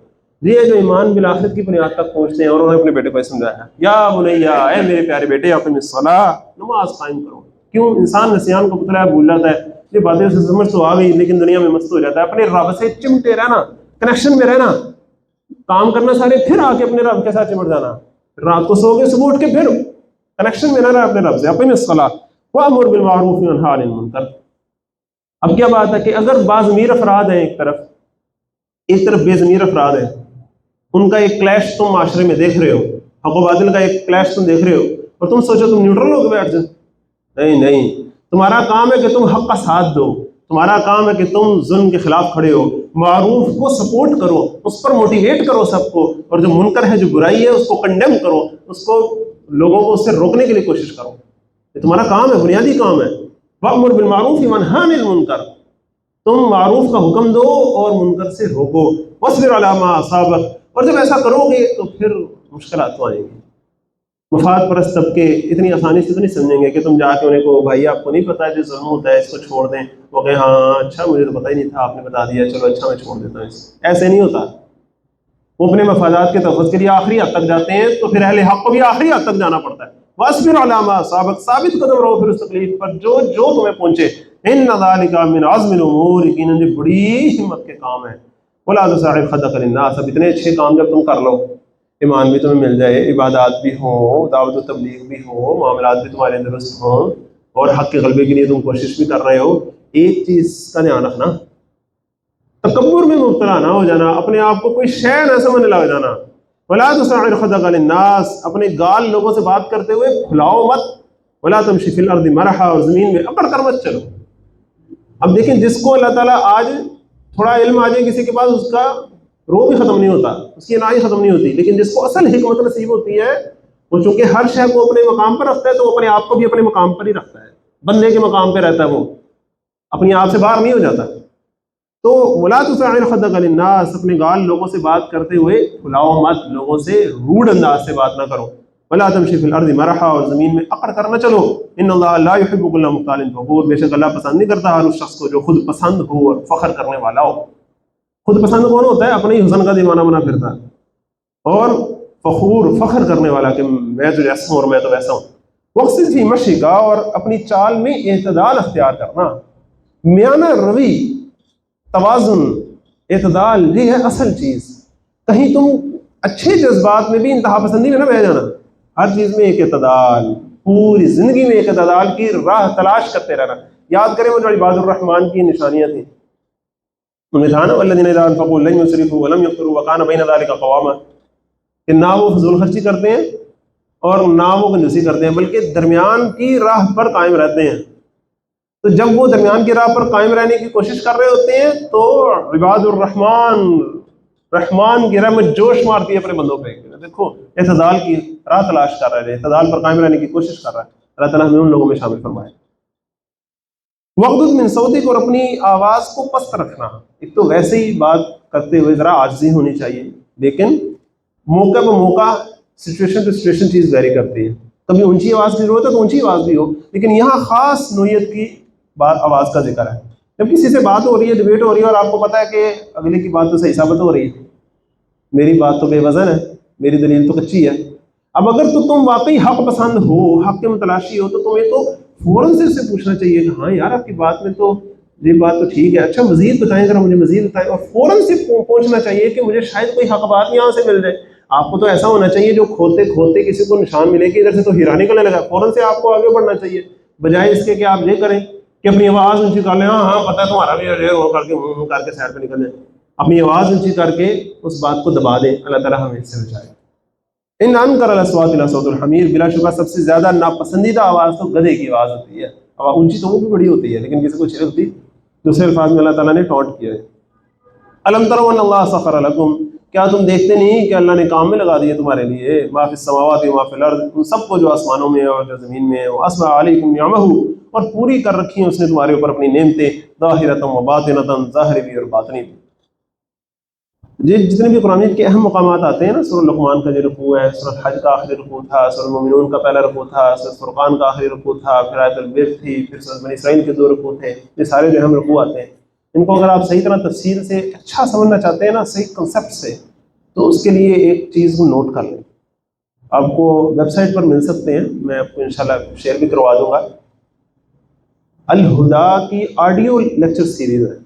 Speaker 1: یہ جو ایمان بالآخرت کی بنیاد تک پہنچتے ہیں، اور انہوں نے اپنے بیٹے کو سمجھایا، یا بنیا، اے میرے پیارے بیٹے، اقم الصلاۃ، نماز قائم کرو۔ کیوں؟ انسان نسیان کو پتلا ہے، بھول جاتا ہے، یہ باتیں اسے سمجھ تو آ گئی لیکن دنیا میں مست ہو جاتا ہے۔ اپنے رب سے چمٹے رہنا، کنیکشن میں رہنا، کام کرنا سارے، پھر آ کے اپنے رب کے ساتھ چمٹ جانا، رات کو سو کے صبح اٹھ کے پھر کنیکشن میں رہنا اپنے رب سے۔ اقم الصلاۃ وامر بالمعروف وانہی عن المنکر۔ اب کیا بات ہے کہ اگر باضمیر افراد ہیں، ایک طرف بے ضمیر افراد ہیں، ان کا ایک کلیش تم معاشرے میں دیکھ رہے ہو، حق و باطل کا ایک کلیش تم دیکھ رہے ہو، اور تم سوچو تم نیوٹرل ہو کے بیٹھ جاؤ، نہیں، تمہارا کام ہے کہ تم حق کا ساتھ دو، تمہارا کام ہے کہ تم ظلم کے خلاف کھڑے ہو، معروف کو سپورٹ کرو، اس پر موٹیویٹ کرو سب کو، اور جو منکر ہے، جو برائی ہے، اس کو کنڈیم کرو، اس کو لوگوں کو اس سے روکنے کے لیے کوشش کرو۔ یہ تمہارا کام ہے، بنیادی کام ہے۔ وَأْمُرْ بِالْمَعْرُوفِ وَانْهَ عَنِ الْمُنکَرِ، تم معروف کا حکم دو اور منکر سے روکو۔ وَاصْبِرْ عَلَىٰ مَا أَصَابَكَ، اور جب ایسا کرو گے تو پھر مشکلات تو آئیں گی۔ مفاد پرست طبقے اتنی آسانی سے تو نہیں سمجھیں گے کہ تم جا کے انہیں کو، بھائی آپ کو نہیں پتا ہے جو ظلم ہوتا ہے اس کو چھوڑ دیں، وہ کہیں ہاں اچھا مجھے تو پتہ ہی نہیں تھا، آپ نے بتا دیا، چلو اچھا میں چھوڑ دیتا ہوں اسے۔ ایسے نہیں ہوتا۔ وہ اپنے مفادات کے تحفظ کے لیے آخری حد تک جاتے ہیں، تو پھر اہل حق کو بھی آخری حد تک جانا پڑتا ہے۔ وَاصْبِرْ عَلَىٰ مَا أَصَابَكَ، ثابت قدم رہو پھر اس تکلیف پر جو تمہیں پہنچے۔ إِنَّ ذَلِكَ مِنْ عَزْمِ الْأُمُورِ، یقیناً یہ بڑی ہمت کے کام ہیں۔ وَلَا تُصَعِّرْ خَدَّكَ لِلنَّاسِ، اب اتنے اچھے کام جب تم کر لو، ایمان بھی تمہیں مل جائے، عبادات بھی ہوں، دعوت و تبلیغ بھی ہو، معاملات بھی تمہارے درست ہوں، اور حق کے غلبے کے لیے تم کوشش بھی کر رہے ہو، ایک چیز کا دھیان رکھنا، تکبر میں مبتلا نہ ہو جانا، اپنے آپ کو کوئی شے نہ سمجھنے لگ جانا۔ وَلَا تُصَعِّرْ خَدَّكَ لِلنَّاسِ، اپنے گال لوگوں سے بات کرتے ہوئے پھلاؤ مت۔ وَلَا تَمْشِ فِي الْأَرْضِ مَرَحًا، اور زمین میں اکڑ کر مت چلو۔ اب دیکھیں، جس کو اللہ تعالیٰ آج تھوڑا علم آ جائے کسی کے پاس، اس کا رو بھی ختم نہیں ہوتا، اس کی انائی ختم نہیں ہوتی، لیکن جس کو اصل حکمت نصیب ہوتی ہے، وہ چونکہ ہر شے کو اپنے مقام پر رکھتا ہے، تو وہ اپنے آپ کو بھی اپنے مقام پر ہی رکھتا ہے، بندے کے مقام پہ رہتا ہے، وہ اپنی آپ سے باہر نہیں ہو جاتا۔ تو وَلَا تُصَعِّرْ خَدَّكَ لِلنَّاسِ، اپنے گال لوگوں سے بات کرتے ہوئے پھلاؤ مت، لوگوں سے روڈ انداز سے بات نہ کرو۔ وَلَا تَمْشِ فِي الْأَرْضِ مَرَحًا، اور زمین میں اکڑ کر نہ چلو۔ إِنَّ اللَّهَ لَا يُحِبُّ كُلَّ مُخْتَالٍ فَخُورٍ، بے شک اللہ پسند نہیں کرتا ہر اس شخص کو جو خود پسند ہو اور فخر کرنے والا ہو۔ خود پسند کون ہوتا ہے؟ اپنے ہی حسن کا دیوانہ بنا پھرتا ہے، اور فخور، فخر کرنے والا کہ میں تو ایسا ہوں اور میں تو ویسا ہوں۔ وَاقْصِدْ فِي مَشْيِكَ، اور اپنی چال میں اعتدال اختیار کرنا، میانہ روی، توازن، اعتدال، یہ ہے اصل چیز۔ کہیں تم اچھے جذبات میں بھی انتہا پسندی میں نہ بہ جانا، ہر چیز میں ایک اعتدال، پوری زندگی میں ایک اعتدال کی راہ تلاش کرتے رہنا۔ یاد کریں وہ جو عباد الرحمن کی نشانیاں تھیں، ان میں تھا نا والذین اذا انفقوا لم یسرفوا ولم یقتروا وکان بین ذلک قواما، کہ نہ وہ فضول خرچی کرتے ہیں اور نہ وہ کنجوسی کرتے ہیں، بلکہ درمیان کی راہ پر قائم رہتے ہیں۔ تو جب وہ درمیان کی راہ پر قائم رہنے کی کوشش کر رہے ہوتے ہیں تو عباد الرحمن، رحمان کی رحمت جوش مارتی ہے اپنے بندوں پہ، دیکھو اعتدال کی راہ تلاش کر رہے ہیں، اعتدال پر قائم رہنے کی کوشش کر رہا ہے۔ اللہ تعالیٰ ہمیں ان لوگوں میں شامل فرمائے۔ وغضض من صوتک، اور اپنی آواز کو پست رکھنا۔ ایک تو ویسے ہی بات کرتے ہوئے ذرا عاجزی ہونی چاہیے، لیکن موقع پہ موقع، سچویشن ٹو سچویشن چیز ویری کرتی ہے۔ کبھی اونچی آواز کی ضرورت ہے تو اونچی آواز بھی ہو، لیکن یہاں خاص نوعیت کی بات آواز کا ذکر ہے۔ جب کسی سے بات ہو رہی ہے، ڈبیٹ ہو رہی ہے، اور آپ کو پتا ہے کہ اگلے کی بات تو صحیح ثابت ہو رہی ہے، میری بات تو بے وزن ہے، میری دلیل تو کچی ہے، اب اگر تو تم واقعی حق پسند ہو، حق کے متلاشی ہو، تو تمہیں تو فوراً سے اس سے پوچھنا چاہیے کہ ہاں یار آپ کی بات میں تو یہ بات تو ٹھیک ہے، اچھا مزید بتائیں، ذرا مجھے مزید بتائیں، اور فوراً سے پوچھنا چاہیے کہ مجھے شاید کوئی حق بات یہاں سے مل جائے۔ آپ کو تو ایسا ہونا چاہیے جو کھولتے کھولتے کسی کو نشان ملے کہ ادھر سے تو ہیرا نکلنے لگا، فوراً سے آپ کو آگے بڑھنا چاہیے، بجائے اس کے کہ آپ یہ کریں کہ اپنی آواز اونچی کر لیں، ہاں پتہ ہے تمہارا بھی وہ کر کے کر کے سائڈ پہ نکل جائیں، اپنی آواز اونچی کر کے اس بات کو دبا دیں۔ اللہ تعالیٰ ہمیں اس سے بچائے۔ ان انکر الاصوات لصوت الحمیر، بلا شبہ سب سے زیادہ ناپسندیدہ آواز تو گدھے کی آواز ہوتی ہے۔ آواز اونچی تو وہ بھی بڑی ہوتی ہے لیکن کسی کو اچھی ہوتی۔ دوسرے الفاظ میں اللہ تعالیٰ نے ٹونٹ کیا ہے۔ الم تروا ان اللہ سخر لکم، کیا تم دیکھتے نہیں کہ اللہ نے کام میں لگا دیے تمہارے لیے ما فی السماوات و ما فی الارض، ان سب کو جو آسمانوں میں اور جو زمین میں ہے، واسبغ علیکم نعمہ، اور پوری کر رکھی ہیں اس نے تمہارے اوپر اپنی نعمتیں، ظاہرۃ و باطنۃ، ظاہر بھی اور باطنی بھی۔ جتنے بھی قرآن مجید کے اہم مقامات آتے ہیں نا، سورہ لقمان کا جو رکوع ہے، سورہ حج کا آخری رکوع تھا، سورہ مومنون کا پہلا رکوع تھا، سورہ فرقان کا آخری رکوع تھا، پھر آیت البر تھی، پھر سورہ بنی اسرائیل کے 2 رکوع تھے، یہ سارے جو اہم رکوع آتے ہیں، ان کو اگر آپ صحیح طرح تفصیل سے اچھا سمجھنا چاہتے ہیں نا، صحیح کنسیپٹ سے، تو اس کے لیے ایک چیز کو نوٹ کر لیں۔ آپ کو ویب سائٹ پر مل سکتے ہیں، میں آپ کو انشاءاللہ شیئر بھی کروا دوں گا۔ الہدا کی آڈیو لیکچر سیریز ہے،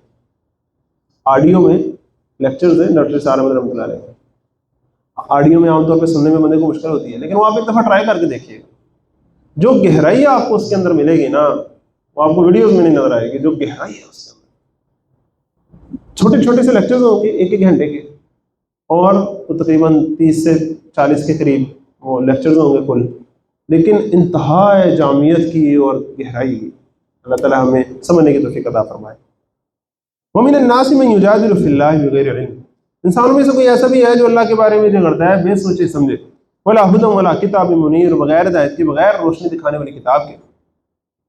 Speaker 1: آڈیو میں لیکچرز ہیں ڈاکٹر سعد احمد رحمۃ اللہ علیہ۔ آڈیو میں عام طور پہ سننے میں بندے کو مشکل ہوتی ہے، لیکن وہ آپ ایک دفعہ ٹرائی کر کے دیکھیے گا، جو گہرائی آپ کو اس کے اندر ملے گی نا، وہ آپ کو ویڈیوز میں نہیں نظر آئے گی، جو گہرائی ہے اس کے اندر۔ چھوٹے چھوٹے سے لیکچرز ہوں گے 1-1 گھنٹے کے، اور تقریباً 30 سے 40 کے قریب وہ لیکچرز ہوں گے کل، لیکن انتہائی جامعیت کی اور گہرائی کی۔ اللہ تعالیٰ ہمیں سمجھنے کی توفیق عطا فرمائے۔ وَمِنَ النَّاسِ مَن يُجَادِلُ فِي اللَّهِ بِغَيْرِ عِلْمٍ، انسانوں میں سے کوئی ایسا بھی ہے جو اللہ کے بارے میں جھگڑتا ہے بے سوچے سمجھے، وَلَا هُدًى وَلَا كِتَابٍ مُنِيرٍ، بغیر ہدایت کے، بغیر روشنی دکھانے والی کتاب کے۔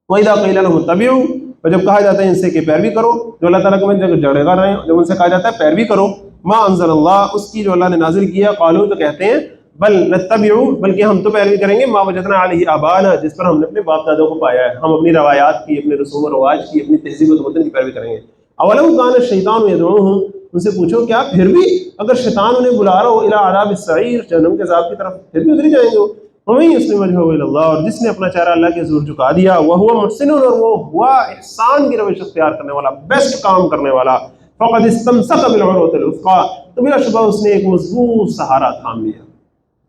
Speaker 1: وَإِذَا قِيلَ لَهُمُ اتَّبِعُوا، اور جب کہا جاتا ہے ان سے کہ پیروی کرو، جو اللہ تعالیٰ کو جھگڑے گا رہے ہیں، جب ان سے کہا جاتا ہے پیروی کرو ما انزل اللہ، اس کی جو اللہ نے نازل کیا، قالوا، تو کہتے ہیں بل نتبع، بلکہ ہم تو پیروی کریں گے ما وجدنا علیہ آباءنا، جس پر ہم نے اپنے باپ دادوں کو پایا ہے، ہم اپنی روایات کی، اپنے رسوم و رواج کی، اپنی تہذیب و تمدن کی پیروی کریں گے۔ اولو کان الشیطان یدعوہم، ان سے پوچھو کیا پھر بھی اگر شیطان انہیں بلا رہا ہو الی عذاب السعیر، جہنم کے عذاب کی طرف، پھر بھی ادھر ہی جائیں گے وہ۔ ومن یسلم وجہہ الی اللہ، اور جس نے اپنا چہرہ اللہ کے حضور جھکا دیا، وہو محسن، اور وہ ہوا احسان کی روش اختیار کرنے والا، بیسٹ کام کرنے والا، فقد استمسک بالعروۃ الوثقی، تو بلا شبہ اس نے ایک مضبوط سہارا تھام لیا۔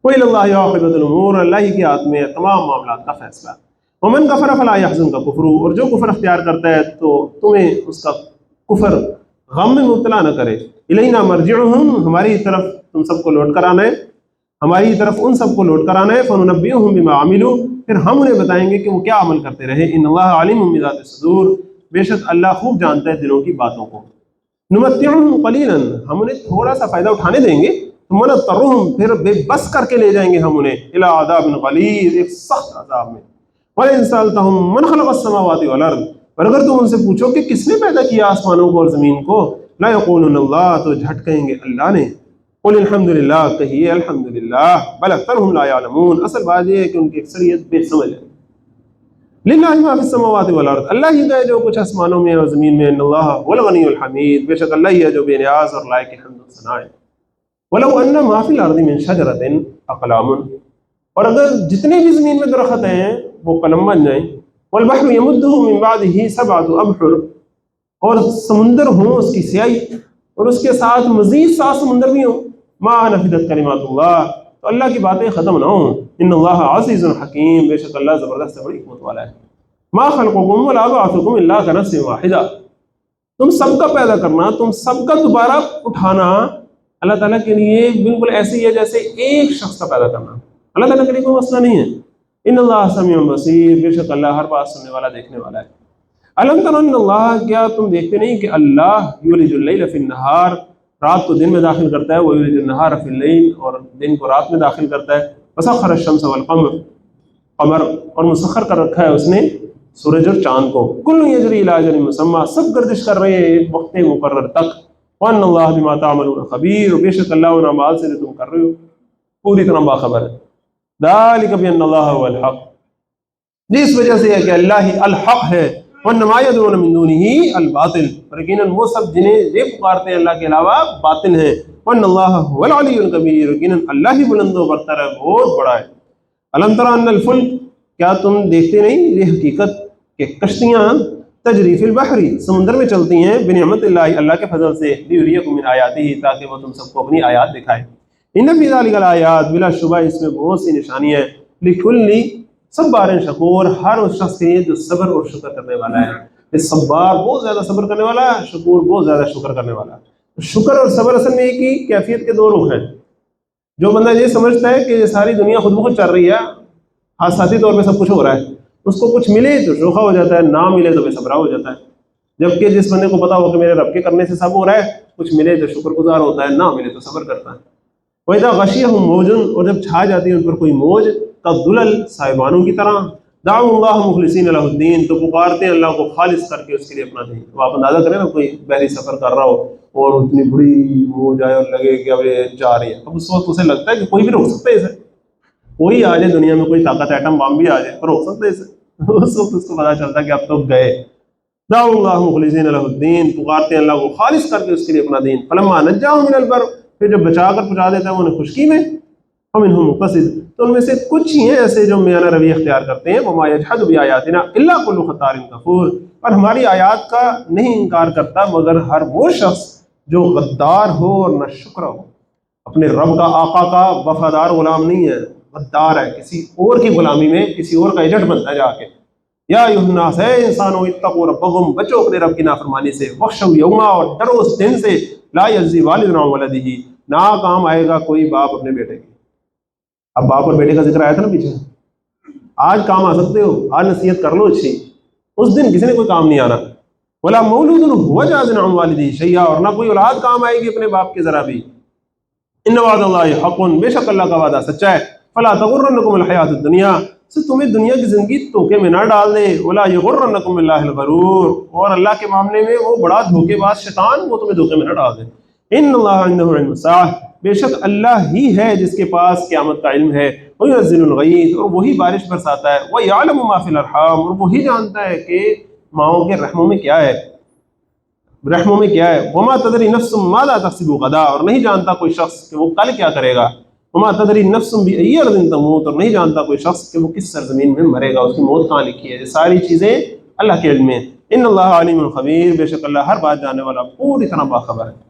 Speaker 1: وإلی اللہ عاقبۃ الامور، اللہ ہی کے ہاتھ میں تمام معاملات کا فیصلہ۔ ومن کفر فلا یحزنک کفرہ، اور جو کفر اختیار کرتا ہے تو تمہیں اس کا کفر غم میں مبتلا نہ کرے۔ الینا مرجعہم، ہماری طرف تم سب کو لوٹ کر آنا ہے، ہماری طرف ان سب کو لوٹ کر آنا ہے، فننبئہم بما عملوا، پھر ہم انہیں بتائیں گے کہ وہ کیا عمل کرتے رہے۔ ان اللہ علیم بذات الصدور، بے شک اللہ خوب جانتا ہے دلوں کی باتوں کو۔ نمتعہم قلیلا، ہم انہیں تھوڑا سا فائدہ اٹھانے دیں گے، ثم نضطرہم، پھر بے بس کر کے لے جائیں گے ہم انہیں، الی عذاب غلیظ، ایک سخت عذاب میں۔ وَإِن سَأَلْتَهُم مَّنْ خَلَقَ السَّمَاوَاتِ وَالْأَرْضَ، اور اگر تم ان سے پوچھو کہ کس نے پیدا کیا آسمانوں کو اور زمین کو، لا یقولون اللہ، تو جھٹ کہیں گے اللہ نے۔ قل الحمدللہ، کہیے الحمدللہ، بل اکثرهم لا يعلمون، اصل بات یہ ہے کہ ان کی اکثریت بے سمجھ ہے۔ للہ ما فی السماوات والارض، اللہ ہی کا ہے جو کچھ آسمانوں میں اور زمین میں، ان اللہ هو الغنی الحمید، بے شک اللہ ہی ہے جو بے نیاز اور لائق حمد و ثنا ہے۔ ولو ان ما فی الارض من شجرۃ اقلام، اور اگر جتنے بھی زمین میں درخت ہیں وہ قلم بن جائیں، والبحر یمدہ من بعدہ سبعۃ ابحر، اور سمندر ہوں اس کی سیاہی، اور اس کے ساتھ مزید 7 سمندر بھی ہوں، ما نفدت کلمات اللہ، تو اللہ کی باتیں ختم نہ ہوں۔ ان اللہ عزیز حکیم، بے شک اللہ زبردست بڑی قوت والا ہے۔ ما خلقکم ولا بعثکم الا كنفس واحدہ، تم سب کا پیدا کرنا، تم سب کا دوبارہ اٹھانا اللہ تعالیٰ کے لیے بالکل ایسے ہی ہے جیسے ایک شخص کا پیدا کرنا، اللہ تعالیٰ کے لیے کوئی مسئلہ نہیں ہے۔ ان اللہ سمیع بصیر، بے شک اللہ ہر بات سننے والا، دیکھنے والا ہے۔ الم تر ان اللہ، کیا تم دیکھتے نہیں کہ اللہ یولج اللیل فی النہار، رات کو دن میں داخل کرتا ہے، وہ یولج النہار فی اللیل، اور دن کو رات میں داخل کرتا ہے۔ وسخر الشمس والقمر، قمر، اور مسخر کر رکھا ہے اس نے سورج اور چاند کو، کل یجری الی اجل مسمى، سب گردش کر رہے ہیں ایک وقت مقرر تک۔ وان اللہ بما تعملون خبیر، بے شک اللہ ان اعمال سے جو تم کر رہے ہو پوری طرح باخبر ہے۔ ذالک بان اللہ هو الحق، جس وجہ سے ہے کہ اللہ ہی الحق ہے، وانما يدعون من دونه الباطل، اور یقیناً وہ سب جنہیں یہ پکارتے ہیں اللہ کے علاوہ باطل ہیں۔ وان اللہ هو العلی الکبیر، یقیناً اللہ ہی بلند و برتر ہے، بہت بڑا ہے۔ الم تر ان الفلک، کیا تم دیکھتے نہیں یہ حقیقت کہ کشتیاں تجری فی البحر، سمندر میں چلتی ہیں، بنعمت اللہ، اللہ کے فضل سے، لیریکم من آیاتہ، تاکہ وہ تم سب کو اپنی آیات دکھائے۔ ان فی ذلک الآیات، بلا شبہ اس میں بہت سی نشانیاں ہیں، لکل صبار شکور، ہر اس شخص کے لیے جو صبر اور شکر کرنے والا ہے۔ یہ صبار بہت زیادہ صبر کرنے والا ہے، شکور بہت زیادہ شکر کرنے والا ہے۔ شکر اور صبر اصل میں ایک ہی کیفیت کے 2 رخ ہیں۔ جو بندہ یہ سمجھتا ہے کہ یہ ساری دنیا خود بخود چل رہی ہے، حادثاتی طور پہ سب کچھ ہو رہا ہے، اس کو کچھ ملے تو شوخا ہو جاتا ہے، نہ ملے تو بے صبرا ہو جاتا ہے۔ جبکہ جس بندے کو پتا ہو کہ میرے رب کے کرنے سے سب ہو رہا ہے، کچھ ملے تو شکر گزار ہوتا ہے، نہ ملے تو صبر کرتا ہے۔ وَإِذَا غَشِيَهُم مَوْجٌ، اور جب چھا جاتی ہے ان پر کوئی موج، كالظُّلَلِ صاحبانوں کی طرح، دعوا اللہ مخلصین لہ الدین، تو پکارتے ہیں اللہ کو خالص کر کے اس کے لیے اپنا دین۔ تو آپ اندازہ کریں نا، کوئی بحری سفر کر رہا ہو اور اتنی بڑی موج آئے اور لگے کہ اب یہ جا رہی ہے، اب اس وقت اسے لگتا ہے کہ کوئی بھی روک سکتا ہے اسے، کوئی آ جائے دنیا میں، کوئی طاقت ایٹم بام بھی آ جائے تو روک سکتے اسے۔ اس وقت اس کو پتا چلتا ہے کہ اب تو گئے۔ دعوا اللہ مخلصین لہ الدین، پکارتے ہیں اللہ کو خالص کر کے اس کے لیے اپنا دین۔ فلما نجاہم من البر، پھر جب بچا کر پہنچا دیتا ہے انہیں خشکی میں، فمنہم مقتصد، تو ان میں سے کچھ ہی ہیں ایسے جو میانہ روی اختیار کرتے ہیں۔ وما یجحد بآیاتنا الا کل ختار کفور، اور ہماری آیات کا نہیں انکار کرتا مگر ہر وہ شخص جو غدار ہو اور نہ شکر ہو، اپنے رب کا آقا کا وفادار غلام نہیں ہے، غدار ہے، کسی اور کی غلامی میں کسی اور کا ایجنٹ بنتا ہے جا کے۔ یا ایھا الناس، اے انسانوں، اتقوا ربکم، بچو اپنے رب کی نافرمانی سے، واخشوا یوما، اور ڈرو اس دن سے، لا یجزی والد عن ولدہ، نہ کام آئے گا کوئی باپ اپنے بیٹے کی۔ اب باپ اور بیٹے کا ذکر آیا تھا نا پیچھے، آج کام آ سکتے ہو، آج نصیحت کر لو اچھی، اس دن کسی نے کوئی کام نہیں آنا۔ ولا مولود هو جاز عن والدہ شیئا، اور نہ کوئی اولاد کام آئے گی اپنے باپ کے ذرا بھی۔ ان وعد اللہ حق، بے شک اللہ کا وعدہ سچا ہے۔ فلا تغرنکم الحیات الدنیا، سے تمہیں دنیا کی زندگی دھوکے میں نہ ڈال دے۔ ولا یغرنکم باللہ الغرور، اور اللہ کے معاملے میں وہ بڑا دھوکے باز شیطان وہ تمہیں دھوکے میں نہ ڈال دے۔ ان اللہ عندہ علم الساعہ، بے شک اللہ ہی ہے جس کے پاس قیامت کا علم ہے۔ وینزل الغیث، اور وہی بارش برساتا ہے۔ ویعلم ما فی الارحام، اور وہی جانتا ہے کہ ماؤں کے رحموں میں کیا ہے، رحموں میں کیا ہے۔ وما تدری نفس ماذا تکسب غدا، اور نہیں جانتا کوئی شخص کہ وہ کل کیا کرے گا۔ وما تدری نفس بأی ارض تموت، اور نہیں جانتا کوئی شخص کہ وہ کس سرزمین میں مرے گا، اس کی موت کہاں لکھی ہے۔ یہ ساری چیزیں اللہ کے علم میں۔ ان اللہ علیم خبیر، بے شک اللہ ہر بات جاننے والا، پوری طرح باخبر ہے۔